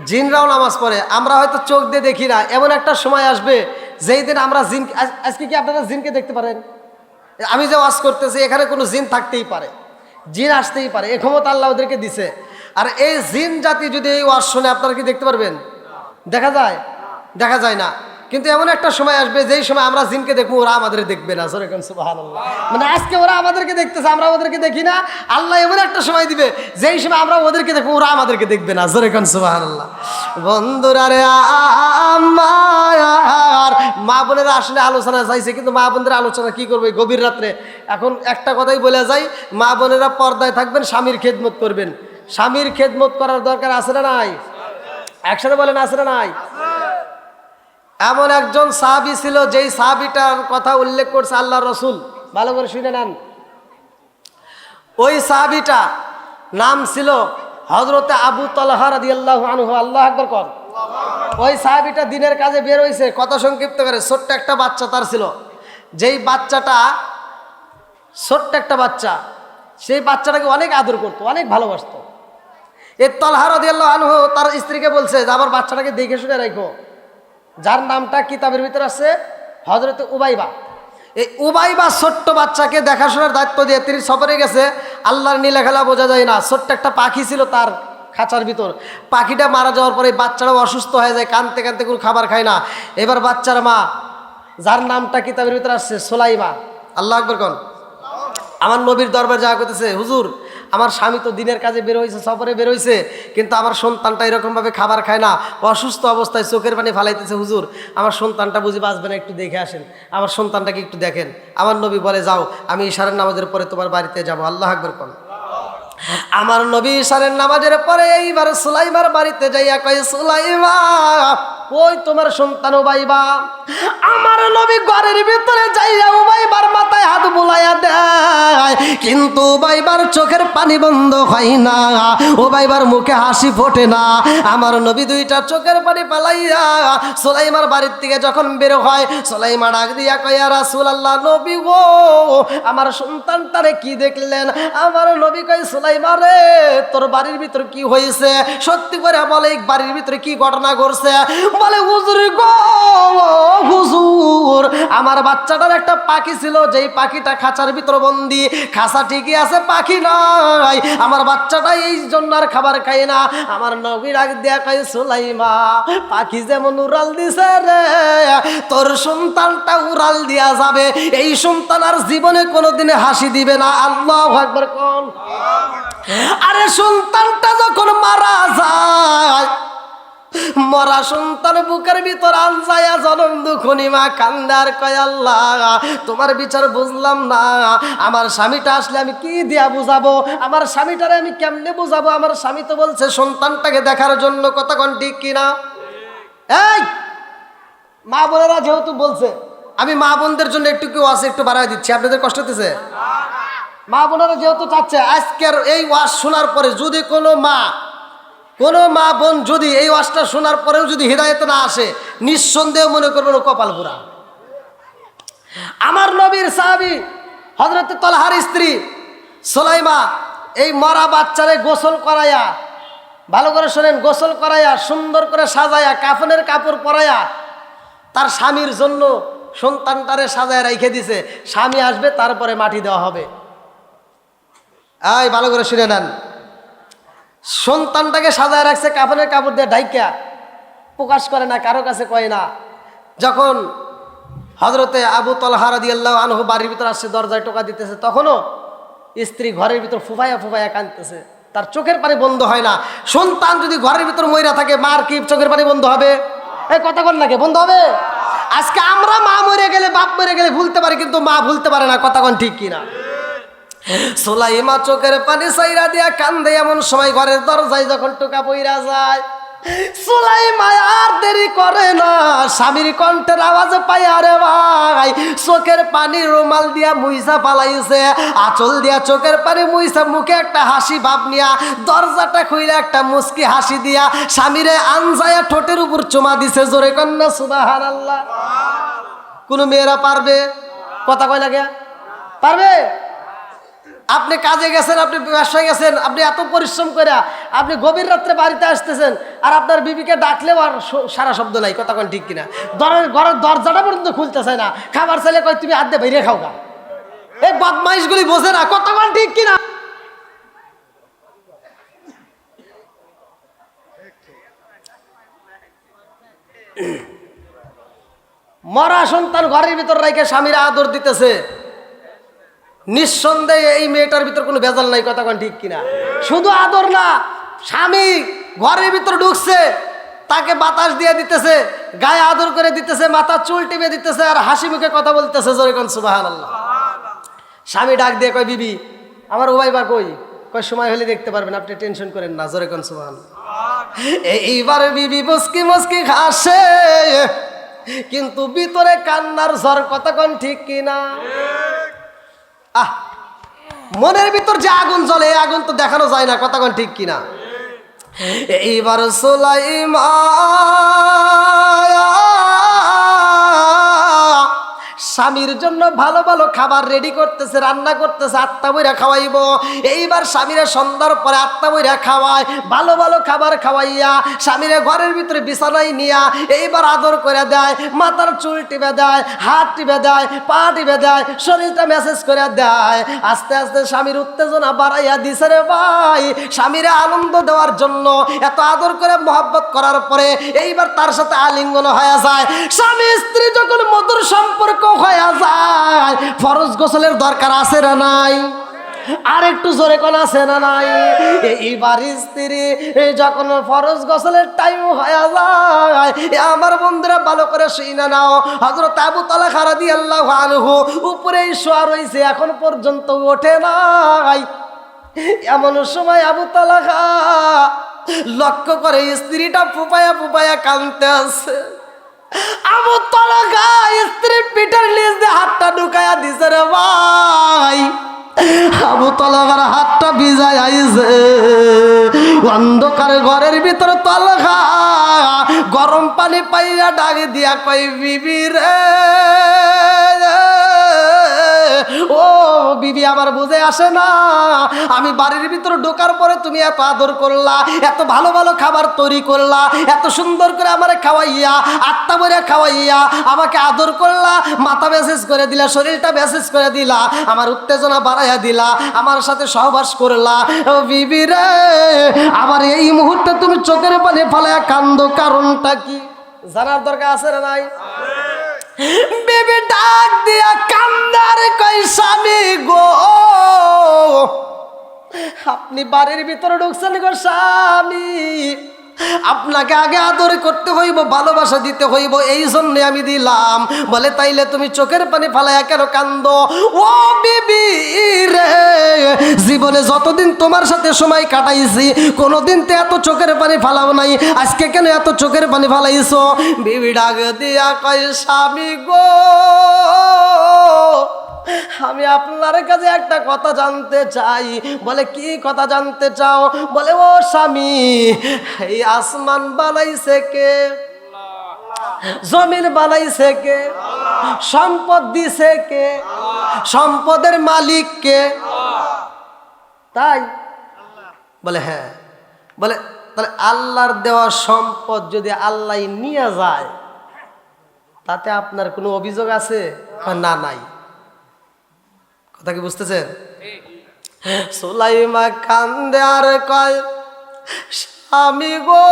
জিনরাও নামাজ পড়ে, আমরা হয়তো চোখ দিয়ে দেখি না। এমন একটা সময় আসবে যেই দিন আমরা জিন, আজকে কি আপনারা জিনকে দেখতে পারেন? আমি যে ওয়াজ করতেছি এখানে কোনো জিন থাকতেই পারে, জিন আসতেই পারে, এই ক্ষমতা আল্লাহ ওদেরকে দিছে। আর এই জিন জাতি যদি এই ওয়াজ শুনে, আপনারা কি দেখতে পারবেন? দেখা যায়? দেখা যায় না। কিন্তু এমন একটা সময় আসবে যেই সময় আমরা জিনকে দেখবো, ওরা আমাদের দেখবে না। সুবহানাল্লাহ। মানে আজকে ওরা আমাদেরকে দেখতেছে, আমরা ওদেরকে দেখি না। আল্লাহ এমন একটা সময় দিবে যেই সময় আমরা ওদেরকে দেখবো, ওরা আমাদেরকে দেখবে না। সুবহানাল্লাহ। বন্ধুরা রে আমার, মা বোনেরা আসলে আলোচনা চাইছে, কিন্তু মা বোনদের আলোচনা কি করবে গভীর রাত্রে? এখন একটা কথাই বলে যাই, মা বোনেরা পর্দায় থাকবেন, স্বামীর খেদমত করবেন। স্বামীর খেদমত করার দরকার আছে না নাই? একসাথে বলেন, আছে না নাই? এমন একজন সাহাবী ছিল, যেই সাহাবীটার কথা উল্লেখ করছে আল্লাহ রসুল, ভালো করে শুনে নেন। ওই সাহাবীটা নাম ছিল হযরতে আবু তালহা রাদিয়াল্লাহু আনহু। আল্লাহু আকবার কর। ওই সাহাবীটা দিনের কাজে বের হয়েছে, কথা সংক্ষিপ্ত করে, ছোট্ট একটা বাচ্চা তার ছিল। যেই বাচ্চাটা ছোট্ট একটা বাচ্চা, সেই বাচ্চাটাকে অনেক আদর করতো, অনেক ভালোবাসতো। এই তালহা রাদিয়াল্লাহু আনহু তার স্ত্রীকে বলছে যে আমার বাচ্চাটাকে দেখে শুনে রাখো, যার নামটা কিতাবের ভিতরে আছে হযরত উবাইবা। এই উবাইবা ছোট্ট বাচ্চাকে দেখাশোনার দায়িত্ব দিয়ে তিনি সফরে গেছে। আল্লাহর নীলা খেলা বোঝা যায় না। ছোট্ট একটা পাখি ছিল তার খাঁচার ভিতর। পাখিটা মারা যাওয়ার পরে বাচ্চাটাও অসুস্থ হয়ে যায়, কাঁদতে কাঁদতে কোনো খাবার খায় না। এবার বাচ্চার মা, যার নামটা কিতাবের ভিতরে আসছে সুলাইমা, আল্লাহু আকবার কোন, আমার নবীর দরবারে যাওয়া করতেছে, হুজুর আমার স্বামী তো দিনের কাজে বের হয়েছে, সফরে বের হয়েছে, কিন্তু আমার সন্তানটা এরকমভাবে খাবার খায় না, অসুস্থ অবস্থায় চোখের পানি ফালাইতেছে। হুজুর আমার সন্তানটা বুঝি বাঁচবে না, একটু দেখে আসেন, আমার সন্তানটাকে একটু দেখেন। আমার নবী বলে, যাও, আমি ইশারের নামাজের পরে তোমার বাড়িতে যাবো। আল্লাহু আকবার কোন। আমার নবী ইশারের নামাজের পরে এইবার সুলাইমার বাড়িতে যাইয়া কয়, সুলাইমা কই তোমার সন্তান উবাইবা? আমার নবী ঘরের ভিতরে যাইয়া উবাইবার মাথায় হাত বুলাইয়া দেয়, কিন্তু উবাইবার চোখের পানি বন্ধ হয় না, উবাইবার মুখে হাসি ফোটে না। আমার নবী দুইটা চোখের পানি পালাইয়া সুলাইমার বাড়ির থেকে যখন বের হয়, সুলাইমা ডাক দিয়া কয়, ইয়া রাসূলুল্লাহ, নবী গো, আমার সন্তানটারে কি দেখলেন? আমার নবী কয়, সুলাইমা রে, তোর বাড়ির ভিতর কি হয়েছে? সত্যি করে বলে, বাড়ির ভিতরে কি ঘটনা ঘটছে? বলে, হুজুর গো, হুজুর, আমার বাচ্চাটার একটা পাখি ছিল, যেই পাখিটা খাঁচার ভিতর বন্দি। খাঁচা ঠিকই আছে, পাখি নাই। আমার বাচ্চাটা এই জন্য আর খাবার খায় না। আমার নবী ডাক দিয়া কয়, সুলাইমা, পাখি যেমন উড়াল দিছে রে, তোর সন্তানটা উড়াল দিয়া যাবে। এই সন্তান আর জীবনে কোনোদিনে হাসি দিবে না। আল্লাহু আকবার কোন। আরে সন্তানটা যখন মারা যায়, মরা সন্তান বুকের ভিতর আনসায়া জনম দুখনি মা কান্দার কয়, আল্লাহ তোমার বিচার বুঝলাম না। আমার স্বামীটা আসলে আমি কি দিয়া বুঝাবো? আমার স্বামীটারে আমি কেমনে বুঝাবো? আমার স্বামী তো বলছে সন্তানটাকে দেখার জন্য। কথা কোন ঠিক কিনা? এই মা বোনেরা যেহেতু বলছে, আমি মা বোনদের জন্য একটু কেউ আছে একটু বাড়াই দিচ্ছি। আপনাদের কষ্ট হতেছে? মা বোনেরা যেহেতু চাচ্ছে, আজকের এই ওয়াজ শোনার পরে যদি কোনো মা বোন যদি এই ওয়াজটা শোনার পরেও যদি হিদায়াত না আসে, নিঃসন্দেহ মনে করবেন ও কপাল পুরা। আমার নবীর সাহাবী হযরত তালহার স্ত্রী সুলাইমা এই মরা বাচ্চারে গোসল করাইয়া, ভালো করে শোনেন, গোসল করাইয়া সুন্দর করে সাজাইয়া কাফনের কাপড় পরাইয়া তার স্বামীর জন্য সন্তানটারে সাজায় রেখে দিছে। স্বামী আসবে, তারপরে মাটি দেওয়া হবে। এই ভালো করে শুনে নেন, সন্তানটাকে সাজায় রাখছে কাফনের কাপড় দিয়ে ঢাইকা, প্রকাশ করে না, কারো কাছে কয় না। যখন হযরতে আবু তালহা রাদিয়াল্লাহু আনহু বাড়ির ভিতর আসছে, দরজায় টোকা দিতেছে, তখনও স্ত্রী ঘরের ভিতর ফুফাইয়া ফুফাইয়া কাঁদতেছে, তার চোখের পানি বন্ধ হয় না। সন্তান যদি ঘরের ভিতর মইরা থাকে, মার কি চোখের পানি বন্ধ হবে? এই কথা কন নাকি বন্ধ হবে? আজকে আমরা মা মরে গেলে, বাপ মরে গেলে ভুলতে পারি, কিন্তু মা ভুলতে পারে না। কথা কন ঠিক কিনা? সুলাইমা চোখের পানি সাইরা দিয়া কান্দে। এমন সময় ঘরের দরজায় যখন টোকা পইরা যায়, সুলাইমা আর দেরি করে না, স্বামীর কণ্ঠের আওয়াজে পাই, আরে ভাই, চোখের পানি রুমাল দিয়া মুইসা পালাইছে, আঁচল দিয়া চোখের পানি মুইসা, মুখে একটা হাসি ভাব নিয়া দরজাটা খুইলে একটা মুস্কি হাসি দিয়া স্বামীরে আনজায়া ঠোঁটের উপর চুমা দিছে। জোরে কন্যা সুবহানাল্লাহ। কোন মেয়েরা পারবে? কথা কয় লাগে, পারবে? আপনি কাজে গেছেন, আপনি ব্যবসায় গেছেন, আপনি এত পরিশ্রম করে আপনি গভীর রাত্রে বাড়িতে আসতেছেন, আর আপনার বিবিকে ডাকলেও আর সারা শব্দ নাই। কথা কোন ঠিক কিনা? ঘরের দরজাটা পর্যন্ত খুলতে চায় না, খাবার চাইলে কয় তুমি আধে বাইরে খাও গা। এই বদমাইশগুলি বোঝে না। কথা কোন ঠিক কিনা? মরা সন্তান ঘরের ভিতর রেখে স্বামীরা আদর দিতেছে, নিঃসন্দেহে এই মেয়েটার ভিতর কোনো ভেজাল নাই। কথা কোন ঠিক কিনা? শুধু আদর না, স্বামী ঘরের ভিতর ঢুকছে, তাকে বাতাস দিয়ে দিতেছে, গায়ে আদর করে দিতেছে, মাথা চুল টিপে দিতেছে, আর হাসি মুখে কথা বলতেছে। জোরে কোন সুবহানাল্লাহ। স্বামী ডাক দিয়ে কয়, বিবি আমার উবাইবা কই? কয় সময় হলে দেখতে পারবেন, আপনি টেনশন করেন না। জোরে কোন সুবহানাল্লাহ। এইবার বিবি মুস্কি মুস্কি হাসে, কিন্তু ভিতরে কান্নার ঝড়। কথা কোন ঠিক কিনা? মনের ভিতর যে আগুন জ্বলে, এই আগুন তো দেখানো যায় না। কথা কোন ঠিক কিনা? এইবার সুলাইমা স্বামীর জন্য ভালো ভালো খাবার রেডি করতেছে, রান্না করতেছে, আত্মা বইরা খাওয়াইব। এইবার স্বামীরা সন্ধ্যার পরে আত্মা বইরা খাওয়ায়, ভালো ভালো খাবার খাওয়াইয়া স্বামীরা ঘরের ভিতরে বিছানায় নিয়া এইবার আদর করে দেয়, মাথার চুল টিপে দেয়, হাত টিপে দেয়, পা টিপে দেয়, শরীরটা মেসেজ করে দেয়। আস্তে আস্তে স্বামীর উত্তেজনা বাড়াইয়া দিছে রে ভাই। স্বামীরা আনন্দ দেওয়ার জন্য এত আদর করে মহব্বত করার পরে এইবার তার সাথে আলিঙ্গন হয়ে যায়। স্বামী স্ত্রী যখন মধুর সম্পর্ক হয়ে যায়, ফরজ গোসলের দরকার আছে না নাই? আর একটু জোরে কোন আছে না নাই? এইবার স্ত্রী যখন ফরজ গোসলের টাইম হয়ে যায়, আমার বন্ধুরা ভালো করে শুনে নাও, হযরত আবু তালহা রাদিয়াল্লাহু আনহু উপরেই শোয়া রইছে, এখন পর্যন্ত ওঠে নাই। এমন সময় আবু তালহা লক্ষ্য করে স্ত্রীটা ফুপায়া ফুপায়া কাঁদতে আছে। আবু তালহা স্ত্রীর পিঠের নিচ দিয়ে হাতটা ঢুকায়া দিছে রে ভাই। আবু তালহার হাতটা ভিজায় আইছে। অন্ধকার ঘরের ভিতরে তালহা গরম পানি পাইয়া ডাক দিয়া কই বিবি রে, ও বিবি আমার বুঝে আসে না, আমি বাড়ির ভিতরে ঢোকার পরে তুমি এত আদর করলা, এত ভালো ভালো খাবার তৈরি করলা, এত সুন্দর করে আমারে খাওয়াইয়া, আটটা বইরা খাওয়াইয়া আমাকে আদর করলা, মাথা মেসেজ করে দিলা, শরীরটা মেসেজ করে দিলা, আমার উত্তেজনা বাড়াইয়া দিলা, আমার সাথে সহবাস করলা। ও বিবি রে, আমার এই মুহূর্তে তুমি চোখের পানি ফালাইয়া কান্দো, কারণটা কি জানার দরকার আছে না নাই? বিবি ডাক দিয়া কান্দার কই স্বামী গো, আপনি বাড়ির ভিতরে ঢুকছেন গো স্বামী, আপনাকে আগে আদর করতে হইব, ভালোবাসা দিতে হইব, এই জন্য আমি দিলাম। বলে তাইলে তুমি চোখের পানি ফালাইয়া কেন কান্দো? ও বিবি রে, জীবনে যতদিন তোমার সাথে সময় কাটাইছি কোনোদিন তো এত চোখের পানি ফালাও নাই, আজকে কেন এত চোখের পানি ফালাইছো? বিবি ডাক দিয়া কয় স্বামী গো, আমি আপনার কাছে একটা কথা জানতে চাই। বলে কি কথা জানতে চাও? বলে ও স্বামী, এই আসমান বানাইছে কে? জমিন বানাইছে কে? সম্পদ দিছে কে? সম্পদের মালিক কে? তাই বলে হ্যাঁ। বলে তাহলে আল্লাহর দেওয়া সম্পদ যদি আল্লাহ নিয়ে যায় তাতে আপনার কোনো অভিযোগ আছে? না, নাই। কথা কি বুঝতেছেন? সুলাইমা কান্দে আর কয় স্বামী গো,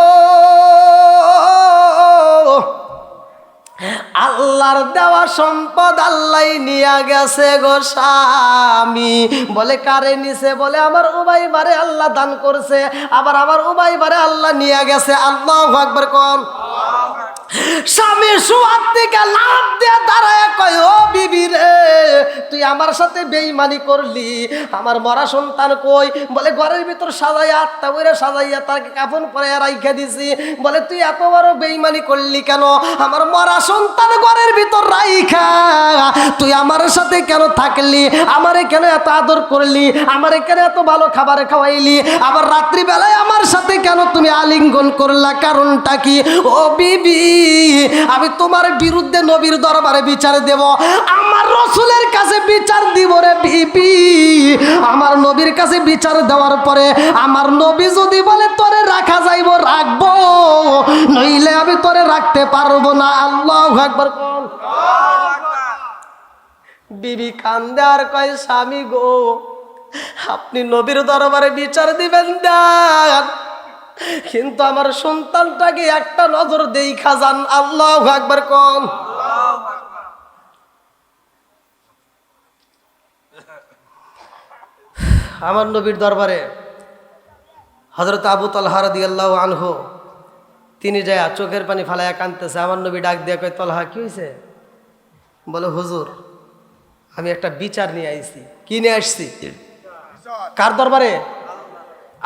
আল্লাহর দেওয়া সম্পদ আল্লাহ নিয়ে গেছে গো স্বামী। বলে কারে নিছে? বলে আমার উবাইবারে আল্লাহ দান করছে, আবার আমার উবাইবারে আল্লাহ নিয়ে গেছে। আল্লাহু আকবার কোন। স্বামী সুয়ার থেকে লাভ দিয়ে দাঁড়ায় কয় ও বিবি রে, তুই আমার সাথে বেঈমানি করলি, আমার মরা সন্তান কই? বলে ঘরের ভিতর সাজাইয়া, আটটা বইরে সাজাইয়া তাকে কাফন পরাইয়া রাইখা দিছি। বলে তুই এত বড় বেঈমানি করলি কেন? আমার মরা সন্তান ঘরের ভিতর রাইখা তুই আমার সাথে কেন থাকলি? আমারে কেন এত আদর করলি? আমারে কেন এত ভালো খাবার খাওয়াইলি? আবার রাত্রিবেলায় আমার সাথে কেন তুমি আলিঙ্গন করলা? কারণটা কি? ও বিবি, আমি তোমার বিরুদ্ধে নবীর দরবারে বিচার দেব, আমার রসুলের কাছে বিচার দিব রে বিবি। আমার নবীর কাছে বিচার দেওয়ার পরে আমার নবী যদি বলে তোরে রাখা যাইব, রাখবো, নইলে আমি তোরে রাখতে পারবো না। আল্লাহু আকবার। বিবি কান্দে আর কয় স্বামী গো, আপনি নবীর দরবারে বিচার দিবেন দেন, কিন্তু আমার সন্তানটাকে একটা নজর দেখা যান। আল্লাহু আকবার কোন। আমার নবীর দরবারে হযরত আবু তালহা রাদিয়াল্লাহু আনহু তিনি যায় চোখের পানি ফালাইয়া কাঁদতেছে। আমার নবী ডাক দিয়ে কয় তালহা কি হয়েছে? বলে হুজুর, আমি একটা বিচার নিয়ে আইছি। কি নিয়ে আসছি? কার দরবারে?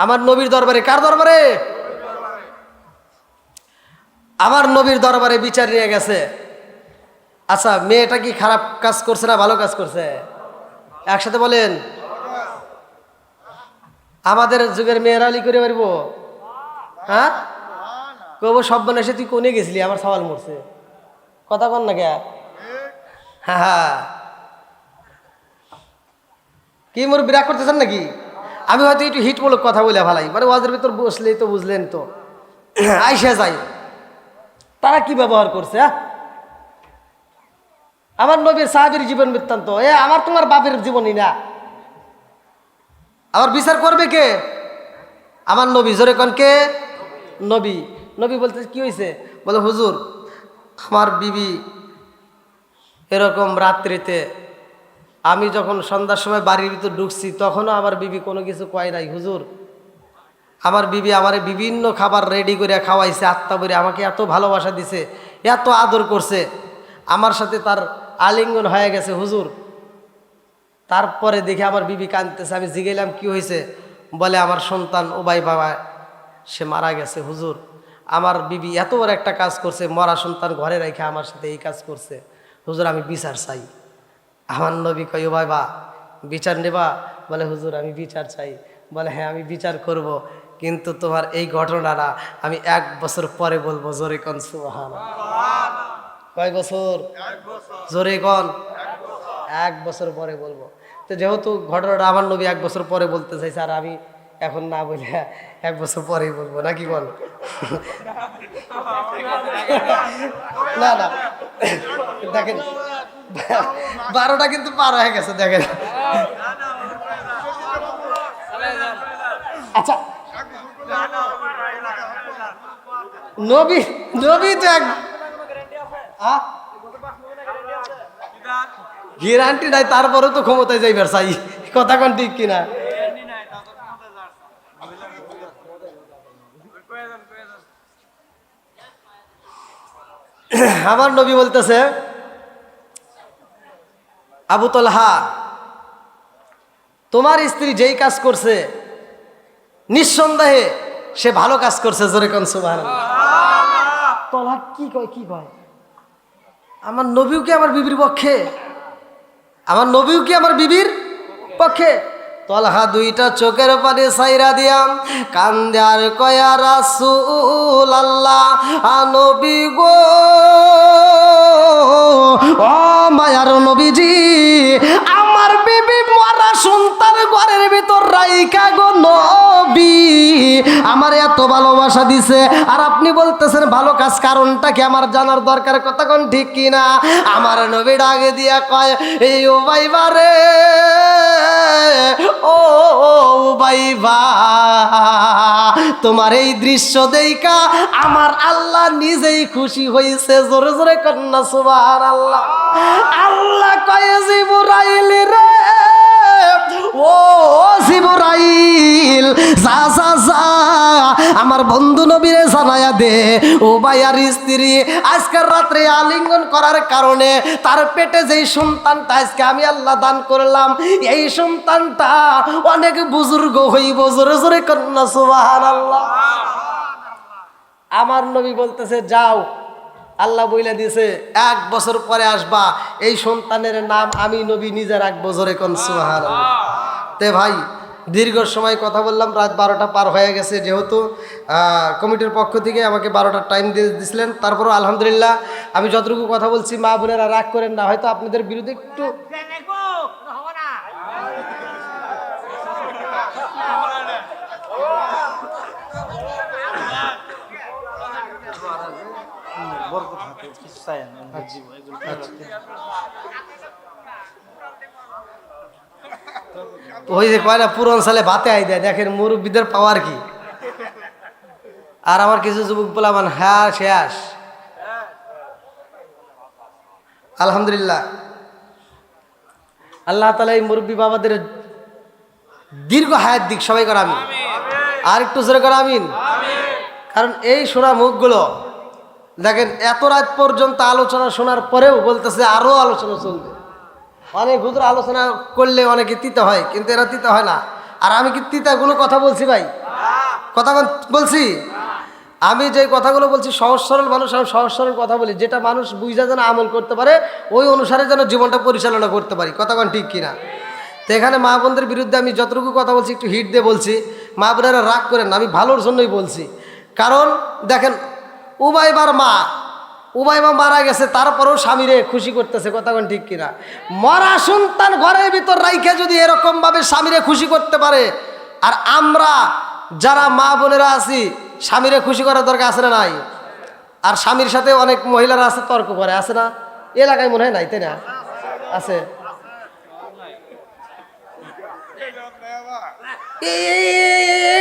আমার নবীর দরবারে। কার দরবারে? আমার নবীর দরবারে বিচার নিয়ে গেছে। আচ্ছা, মেয়েটা কি খারাপ কাজ করছে না ভালো কাজ করছে? একসাথে বলেন। আমাদের যুগের মেয়েরা আলি করে পারবো? হ্যাঁ, কব সব এসে তুই কোনে গেছিলি, আমার সওয়াল মরছে। কথা কন না কে? হ্যাঁ হ্যাঁ, কি মোর বিরাগ করতেছেন নাকি? আমি হয়তো একটু হিটমূলক কথা বলে ভালাই, মানে ওয়াজের ভিতর বসলেই তো বুঝলেন তো। আইসা যাই তারা কি ব্যবহার করছে। আমার নবীর সাহাবীর জীবন বৃত্তান্ত, আমার তোমার বাপের জীবনই না। আবার বিচার করবে কে? আমার নবী। জোরে কোন কে? নবী। নবী বলতে কি হয়েছে? বলে হুজুর, আমার বিবি এরকম রাত্রিতে আমি যখন সন্ধ্যার সময় বাড়ির ভিতর ঢুকছি তখনও আমার বিবি কোনো কিছু কয় নাই। হুজুর, আমার বিবি আমারে বিভিন্ন খাবার রেডি করে খাওয়াইছে, আত্মা করে আমাকে এত ভালোবাসা দিছে, এত আদর করছে, আমার সাথে তার আলিঙ্গন হয়ে গেছে হুজুর। তারপরে দেখে আমার বিবি কাঁদতেছে। আমি জিগাইলাম কি হয়েছে? বলে আমার সন্তান উবাই বাবা সে মারা গেছে হুজুর, আমার বিবি এত বড় একটা কাজ করছে, মরা সন্তান ঘরে রেখে আমার সাথে এই কাজ করছে, হুজুর আমি বিচার চাই। আমার নবী কয় ও ভাইবা বিচার নেবা? বলে হুজুর আমি বিচার চাই। বলে হ্যাঁ আমি বিচার করব, কিন্তু তোমার এই ঘটনাটা আমি 1 বছর পরে বলবো। জোরে কোন সুবহানাল্লাহ। কয় বছর? জোরে কোন? 1 বছর পরে বলবো। তো যেহেতু ঘটনাটা আমার নবী 1 বছর পরে বলতে চাইছে, আর আমি এখন না বলে 1 বছর পরেই বলবো, নাকি বল? না না দেখেন 12টা কিন্তু পার হয়ে গেছে, দেখেন। আচ্ছা নবী নবী তো এক গ্যারান্টি নাই, তারপরেও তো ক্ষমতায় যাইবার চাই, কথা কোন ঠিক কিনা? আমার নবী বলতেছে আবু তলহা তোমার স্ত্রী যেই কাজ করছে নিঃসন্দেহে সে ভালো কাজ করছে। জোরে কোন সুবহানাল্লাহ। তলহা কি কয়, কি কয়? আমার নবীও কি আমার বিবির পক্ষে? আমার নবীও কি আমার বিবির পক্ষে? তলহা 2টা চোখের পানি সাইরা দিয়াম কান্দে আর কয়া রাসূল আল্লাহ, নবী গো, ও মায়ার নবীজি, আমার বিবি মরা সন্তান ঘরের ভিতর রাইখা গো নবী আমার এত ভালোবাসা দিছে, আর আপনি বলতেছেন ভালো কাজ, কারণটা কি আমার জানার দরকার, কথা কোন ঠিক কিনা? আমার নবী ডাকে দিয়া কয় এই ও ভাইবা রে, ও ভাইবা, তোমার এই দৃশ্য দেইখা আমার আল্লাহ নিজেই খুশি হইছে। জোরে জোরে কন্যা সুবহানাল্লাহ। আল্লাহ কয় জিবরাইল রে, ও জিবরাইল যা যা যা আমার বন্ধু নবীরে জানায়া দে, ও ভাইয়ার স্ত্রী আজকের রাত্রে আলিঙ্গন করার কারণে তার পেটে যেই সন্তানটা আজকে আমি আল্লাহ দান করলাম, এই সন্তানটা অনেক বুজুর্গ হইব। জোরে জোরে কন্যা সুবহানাল্লাহ। আমার নবী বলতেছে যাও, আল্লাহ বইলা দিয়েছে 1 বছর পরে আসবা, এই সন্তানের নাম আমি নবী নিজে রাখবো। জোরে কোন সুবহানাল্লাহ। তে ভাই দীর্ঘ সময় কথা বললাম, রাত 12টা পার হয়ে গেছে, যেহেতু কমিটির পক্ষ থেকে আমাকে 12টার টাইম দিয়ে দিয়েছিলেন, তারপরও আলহামদুলিল্লাহ আমি যতটুকু কথা বলছি মা বোনেরা রাগ করেন না, হয়তো আপনাদের বিরুদ্ধে একটু ওই যে কয় না পুরন সালে ভাতে আই দেয়, দেখেন মুরব্বীদের পাওয়ার কি। আর আমার কিছু যুবক বলামান হ্যাঁ শেষ। আলহামদুলিল্লাহ আল্লাহ তাআলা এই মুরব্বী বাবাদের দীর্ঘ হায়াত দিক, সবাই করে আমিন। আর একটু জোরে করে আমিন। কারণ এই শোনা মুখগুলো দেখেন এত রাত পর্যন্ত আলোচনা শোনার পরেও বলতেছে আরো আলোচনা চলবে। অনেক হুজুর আলোচনা করলে অনেকে তিতা হয়, কিন্তু এরা তিতা হয় না। আর আমি কি তিতা কোনো কথা বলছি ভাই? কথা বলছি? আমি যে কথাগুলো বলছি সহজ সরল মানুষ, আমি সহজ সরল কথা বলি, যেটা মানুষ বুঝা যেন আমল করতে পারে, ওই অনুসারে যেন জীবনটা পরিচালনা করতে পারি। কথা কোন ঠিক কিনা? তো এখানে মা বোনদের বিরুদ্ধে আমি যতটুকু কথা বলছি একটু হিট দিয়ে বলছি, মা বোনেরা রাগ করেন না, আমি ভালোর জন্যই বলছি। কারণ দেখেন উবাইবার মা মারা গেছে, তারপরেও স্বামীরে খুশি করতেছে। কথা কোন ঠিক কিনা? মরা সন্তান ঘরের ভিতর রাইখে যদি এরকম ভাবে স্বামীরে খুশি করতে পারে, আর আমরা যারা মা বোনেরা আছি স্বামীরে খুশি করার দরকার আছে না নাই? আর স্বামীর সাথে অনেক মহিলারা আছে তর্ক করে, আছে না? এলাকায় মনে হয় নাই, তাই না? আছে।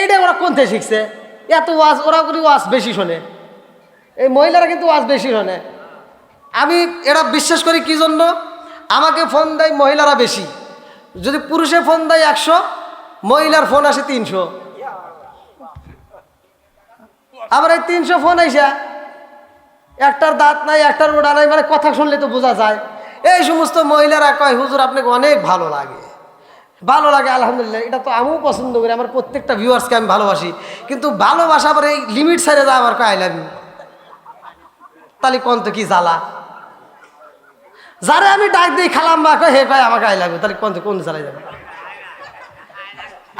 এইটা ওরা কোন থেকে শিখছে? এত ওয়াজ ওরা করে ওয়াজ বেশি শোনে, এই মহিলারা কিন্তু ওয়াজ বেশি শোনে। আমি এটা বিশ্বাস করি কি জন্য? আমাকে ফোন দেয় মহিলারা বেশি, যদি পুরুষে ফোন দেয় 100, মহিলার ফোন আসে 300। আবার এই 300 ফোন আইসা একটার দাঁত নাই, একটার ওড়া নাই, মানে কথা শুনলে তো বোঝা যায়। এই সমস্ত মহিলারা কয় হুজুর আপনাকে অনেক ভালো লাগে, ভালো লাগে আলহামদুলিল্লাহ, এটা তো আমিও পছন্দ করি, আমার প্রত্যেকটা ভিউয়ার্সকে আমি ভালোবাসি, কিন্তু ভালোবাসা পরে এই লিমিট ছাড়ে যা আবার কয় আই লাভ ইউ, তাহলে কোন তো কি জ্বালা। যারে আমি ডাক দিই খালাম বা কয় হে কয় আমাকে আই লাভ ইউ, তাহলে কোন জ্বালাই যাবে।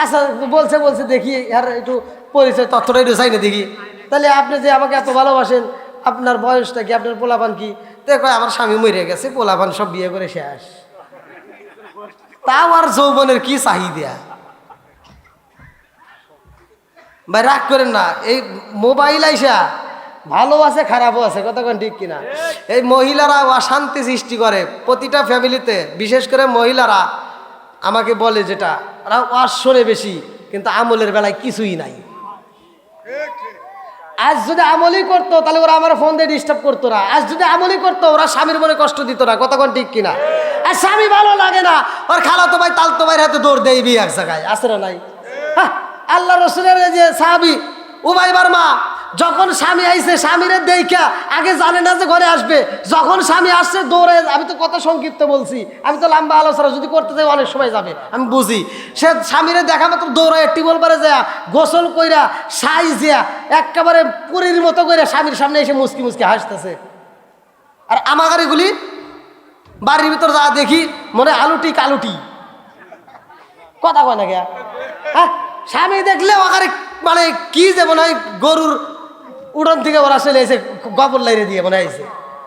আচ্ছা বলছে দেখি আর একটু পরিচয় তথ্যটা একটু চাই না দেখি, তাহলে আপনি যে আমাকে এত ভালোবাসেন আপনার বয়সটা কি, আপনার পোলাপান কি? তো কয় আমার স্বামী মরে গেছে, পোলাপান সব বিয়ে করে শেষ। তাও আর যৌবনের কি চাহিদা। ভাই রাগ করেন না, এই মোবাইল আইসা ভালো আছে খারাপও আছে, কতক্ষণ ঠিক কিনা। এই মহিলারা অশান্তি সৃষ্টি করে প্রতিটা ফ্যামিলিতে, বিশেষ করে মহিলারা আমাকে বলে যেটা, ওরা অশ্বরে বেশি কিন্তু আমলের বেলায় কিছুই নাই। আজ যদি আমলই করতো তাহলে ওরা আমার ফোন দিয়ে ডিস্টার্ব করতো না, আজ যদি আমলই করতো ওরা স্বামীর মনে কষ্ট দিত না, কতক্ষণ ঠিক কিনা। আর স্বামী ভালো লাগে না, ওর খালাতো ভাই তালতো ভাইয়ের হাতে দৌড় দেয় বিয়ে এক জায়গায়, আছে না নাই? হ্যাঁ, আল্লাহ রসুলের যে সাহাবী উবাই বার্মা, যখন স্বামী আইছে স্বামীরে দেখা আগে জানে না যে ঘরে আসবে, যখন স্বামী আসছে দৌড়ে, আমি তো কত সংক্ষিপ্ত বলছি, আমি তো লম্বা আলোচনা যদি করতে যাই অনেক সময় যাবে, আমি বুঝি। সে স্বামীরে দেখা মাত্র দৌড়ায় টিবল পারে যা গোসল কইরা সাইজিয়া একেবারে পুরীর মতো করে স্বামীর সামনে এসে মুসকি মুসকি হাসতেছে। আর আমার গাড়িগুলি বাড়ির ভিতর যা দেখি মনে আলুটি কালুটি, কথা কয় না কে। হ্যাঁ, স্বামী দেখলে ওখানে মানে কি যে মনে হয় গরুর উড়ন থেকে ওরা চলে এসে গোবর লাইরে দিয়ে মনে হয়েছে।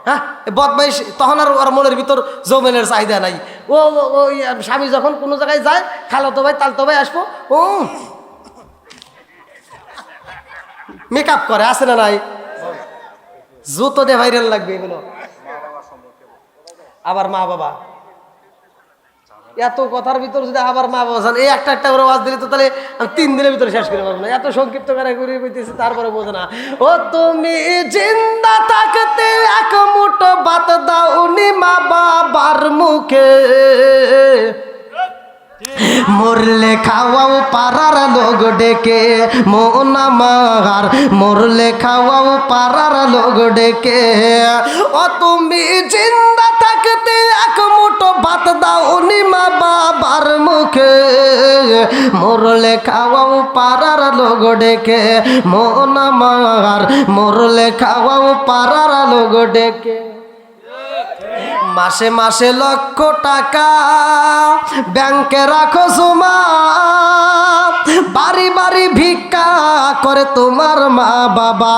হ্যাঁ, বদমাইশ, তখন আর ওর মনের ভিতর যৌবনের চাহিদা নাই। ওই স্বামী যখন কোনো জায়গায় যায়, খালাতো ভাই তালতো ভাই আসবো, ও মেকআপ করে, আছে না নাই? জুতো দিয়ে ভাইরাল লাগবে এগুলো। আবার মা বাবা, এত কথার ভিতর যদি আবার মা বাবা জান, এই একটা করে ওয়াজ দিলে তো তাহলে আমি 3 দিনের ভিতরে শেষ করে পারবো না, এত সংক্ষিপ্ত করে কইতেছি, তারপরে বোঝে না। ও তুমি জিন্দা থাকতে এক মুঠো ভাত দাওনি মা বাবার মুখে, মরলে খাওয়াও পাড়ার লোক ডেকে, মন আমার মরলে খাওয়াও পাড়ার লোক ডেকে। ও তুমি জিন্দা থাকতে এক মুঠো ভাত দাওনি মা বাবার মুখে, মরলে খাওয়াও পাড়ার লোক ডেকে, মন আমার মরলে খাওয়াও পাড়ার লোক ডেকে। মাসে মাসে লক্ষ টাকা ব্যাংকে রাখো জমা, বাড়ি বাড়ি ভিক্ষা করে তোমার মা বাবা,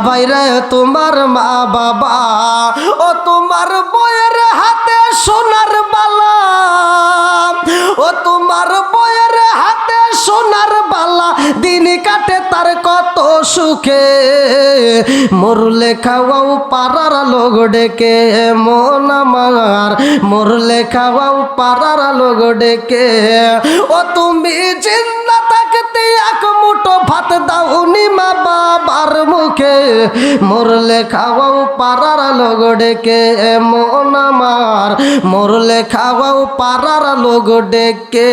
বাইরে তোমার মা বাবা। ও তোমার বইয়ের হাতে সোনার বালা, ও তোমার বইয়ের হাতে সোনার বালা, দিন কাটে তার কত সুখে, মরলে খাওয়াও পাড়ার লোক ডেকে, মন আমার মরলে খাওয়াও পাড়ার লোক ডেকে। ও তুমি জিন্দা থাকতে এক মুঠো ভাত দাওনি মা বাবার মুখে, মরলে খাওয়াও পাড়ার লোক ডেকে, মন আমার মরলে খাওয়াও পাড়ার লোক ডেকে।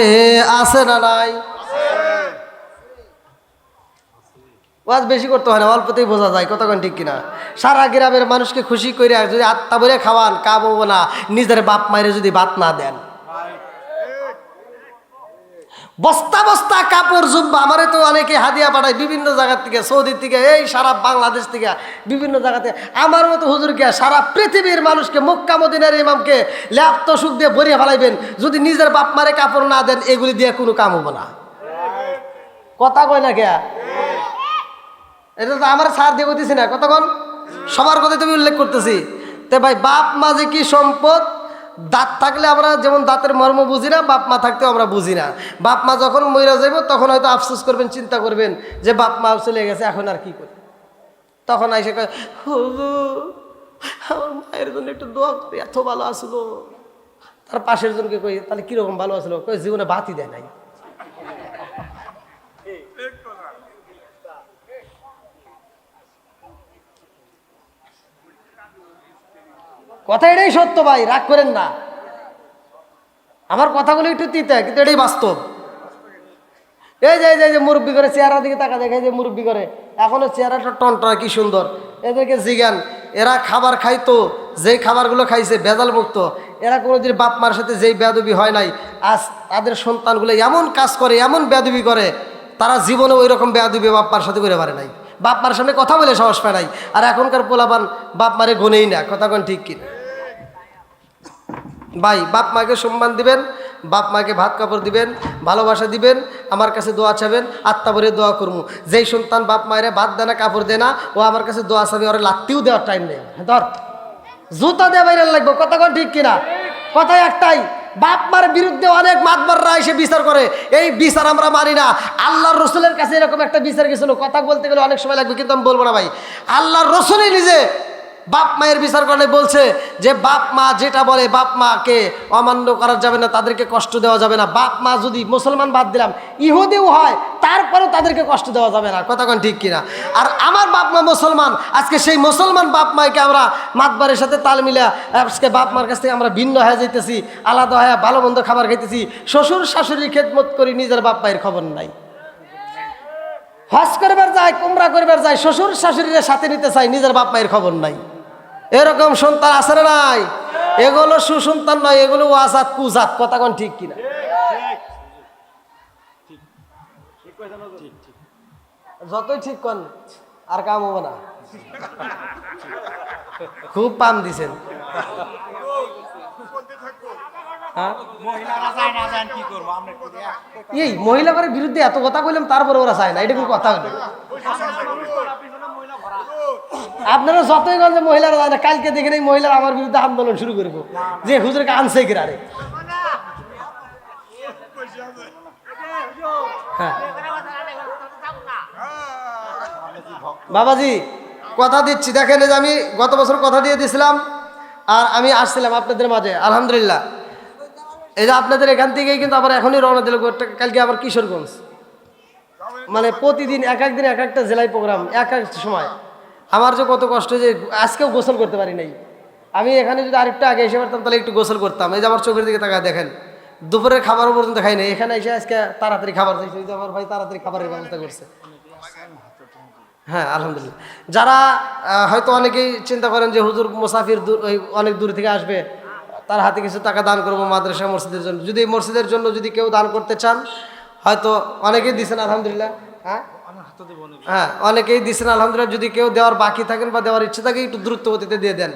আছে না নাই? ওয়াজ বেশি করতে হয় না, অল্পতেই বোঝা যায়, কতক্ষণ ঠিক কিনা। সারা গ্রামের মানুষকে খুশি করে যদি আত্মা ভরে খাওয়ান, কাবো না, নিজের বাপ মায়ের যদি ভাত না দেন। বস্তা বস্তা কাপড় জুব্বা আমারে তো অনেকে হাদিয়া পাঠায় বিভিন্ন জায়গা থেকে, সৌদি থেকে, এই সারা বাংলাদেশ থেকে, বিভিন্ন জায়গা থেকে। আমার মতো হুজুরকে সারা পৃথিবীর মানুষকে, মক্কা মদিনার ইমামকে ল্যাপ্ত সুখ দিয়ে ভরিয়ে ফেলাইবেন, যদি নিজের বাপ মারে কাপড় না দেন, এগুলি দিয়ে কোনো কাম হবো না। কথা কয় না কে? এটা তো আমার সার দিয়ে বলতেছি না, কতক্ষণ সবার কথাই তুমি উল্লেখ করতেছি। তে ভাই, বাপ মা যে কি সম্পদ, দাঁত থাকলে আমরা যেমন দাঁতের মর্ম বুঝি না, বাপ মা থাকতেও আমরা বুঝি না। বাপ মা যখন মইরা যাইব তখন হয়তো আফসোস করবেন, চিন্তা করবেন যে বাপ মা চলে গেছে, এখন আর কি করি। তখন আইসে কয়, হুজুর আমার মায়ের জন্য একটু দোয়া করি, এত ভালো আসলো। তার পাশের জনকে কই, তাহলে কিরকম ভালো আসলো? কই জীবনে বাতি দেয় নাই। কথা এটাই সত্য ভাই, রাগ করেন না। আমার কথাগুলো একটু তিতা, কিন্তু এটাই বাস্তব। এই যে মুরব্বি করে চেহারা দিকে তাকা দেখে, যে মুরব্বি করে এখনো চেহারাটা টনটনা কি সুন্দর। এদেরকে জিগান, এরা খাবার খাইতো, যে খাবারগুলো খাইছে ভেজাল মুক্ত, এরা কোনোদিন বাপ মার সাথে যেই বেয়াদবি হয় নাই, আজ তাদের সন্তানগুলো এমন কাজ করে, এমন বেয়াদবি করে, তারা জীবনে ওই রকম বেয়াদবি বাপ মার সাথে করে পারে নাই, বাপ মার সামনে কথা বলে সাহস পায় নাই। আর এখনকার পোলাপান বাপ মারে গুনেই না, কথা কোন ঠিক কিনা? ভাই, বাপ মাকে সম্মান দিবেন, বাপ মাকে ভাত কাপড় দিবেন, ভালোবাসা দিবেন, আমার কাছে দোয়া চাবেন, আত্মা ভরে দোয়া করবো। যেই সন্তান বাপ মায়ের ভাত দেয় না, কাপড় দেয় না, ও আমার কাছে দোয়া চাবে, ওরা লাত্তিও দেওয়ার টাইম নেই, ধর জুতা দিয়ে বাইরে লাগবে, কথা কোন ঠিক কিনা? কথাই একটাই, বাপ মার বিরুদ্ধে অনেক মাতবাররা এসে বিচার করে, এই বিচার আমরা মানি না। আল্লাহর রসুলের কাছে এরকম একটা বিচার গেছিল, কথা বলতে গেলে অনেক সময় লাগবে, কিন্তু আমি বলবো না ভাই। আল্লাহর রসুলই নিজে বাপ মায়ের বিচার করলে বলছে যে বাপ মা যেটা বলে, বাপ মাকে অমান্য করা যাবে না, তাদেরকে কষ্ট দেওয়া যাবে না। বাপ মা যদি মুসলমান বাদ দিলাম ইহুদিও হয়, তারপরেও তাদেরকে কষ্ট দেওয়া যাবে না, কথা কোন ঠিক কিনা? আর আমার বাপ মা মুসলমান, আজকে সেই মুসলমান বাপ মাকে আমরা মাতবারের সাথে তাল মিলা আজকে বাপ মার কাছ থেকে আমরা ভিন্ন হয়ে যাইতেছি, আলাদা হয়ে ভালো মন্দ খাবার খাইতেছি, শ্বশুর শাশুড়ির খেদমত করি, নিজের বাপ মায়ের খবর নাই। হজ করবার যায়, কুমরা করবার যায়, শ্বশুর শাশুড়ির সাথে নিতে চাই, নিজের বাপ মায়ের খবর নাই। এরকম সন্তান আছে না নাই? এগুলো সুসন্তান নয়, এগুলো ওয়াজাত কুজাত, কথা কোন ঠিক কিনা? যতই ঠিক কন আর কাম হবো না, খুব পাম দিছেন। এই মহিলাদের বিরুদ্ধে এত কথা কইলাম, তারপরে ওরা চায় না, এটা কোনো কথা হলো? আপনারা যতই গঞ্জে মহিলারা যায় না, কালকে দেখেন এই মহিলারা আমার বিরুদ্ধে আন্দোলন শুরু করবো যে হুজুরকে আনছে কিরারে। হ্যাঁ বাবাজি, কথা দিচ্ছি, দেখেন এই যে আমি গত বছর কথা দিয়ে দিয়েছিলাম, আর আমি আসছিলাম আপনাদের মাঝে, আলহামদুলিল্লাহ। এই যে আপনাদের এখান থেকেই কিন্তু আবার এখনই রওনা দিল, কালকে আবার কিশোরগঞ্জ, মানে প্রতিদিন এক একদিন এক একটা জেলায় প্রোগ্রাম, এক এক সময়। আমার যে কত কষ্ট, যে আজকেও গোসল করতে পারি নাই। আমি এখানে যদি আরেকটু আগে এসে পারতাম তাহলে একটু গোসল করতাম। এই যে আমার চোখের দিকে তাকায় দেখেন, দুপুরের খাবারও পর্যন্ত খাই নাই, এখানে এসে আজকে তাড়াতাড়ি খাবার চাইছে, যে আমার ভাই তাড়াতাড়ি খাবারের ব্যবস্থা করছে। হ্যাঁ আলহামদুলিল্লাহ। যারা হয়তো অনেকেই চিন্তা করেন যে হুজুর মুসাফির অনেক দূর থেকে আসবে, তার হাতে কিছু টাকা দান করবো মাদ্রাসা মসজিদের জন্য। যদি এই মসজিদের জন্য যদি কেউ দান করতে চান, হয়তো অনেকেই দিচ্ছেন আলহামদুলিল্লাহ। হ্যাঁ অনেকেই দিচ্ছেন আলহামদুলিল্লাহ। যদি কেউ দেওয়ার বাকি থাকেন বা দেওয়ার ইচ্ছে থাকে, একটু দ্রুত গতিতে দিয়ে দেন।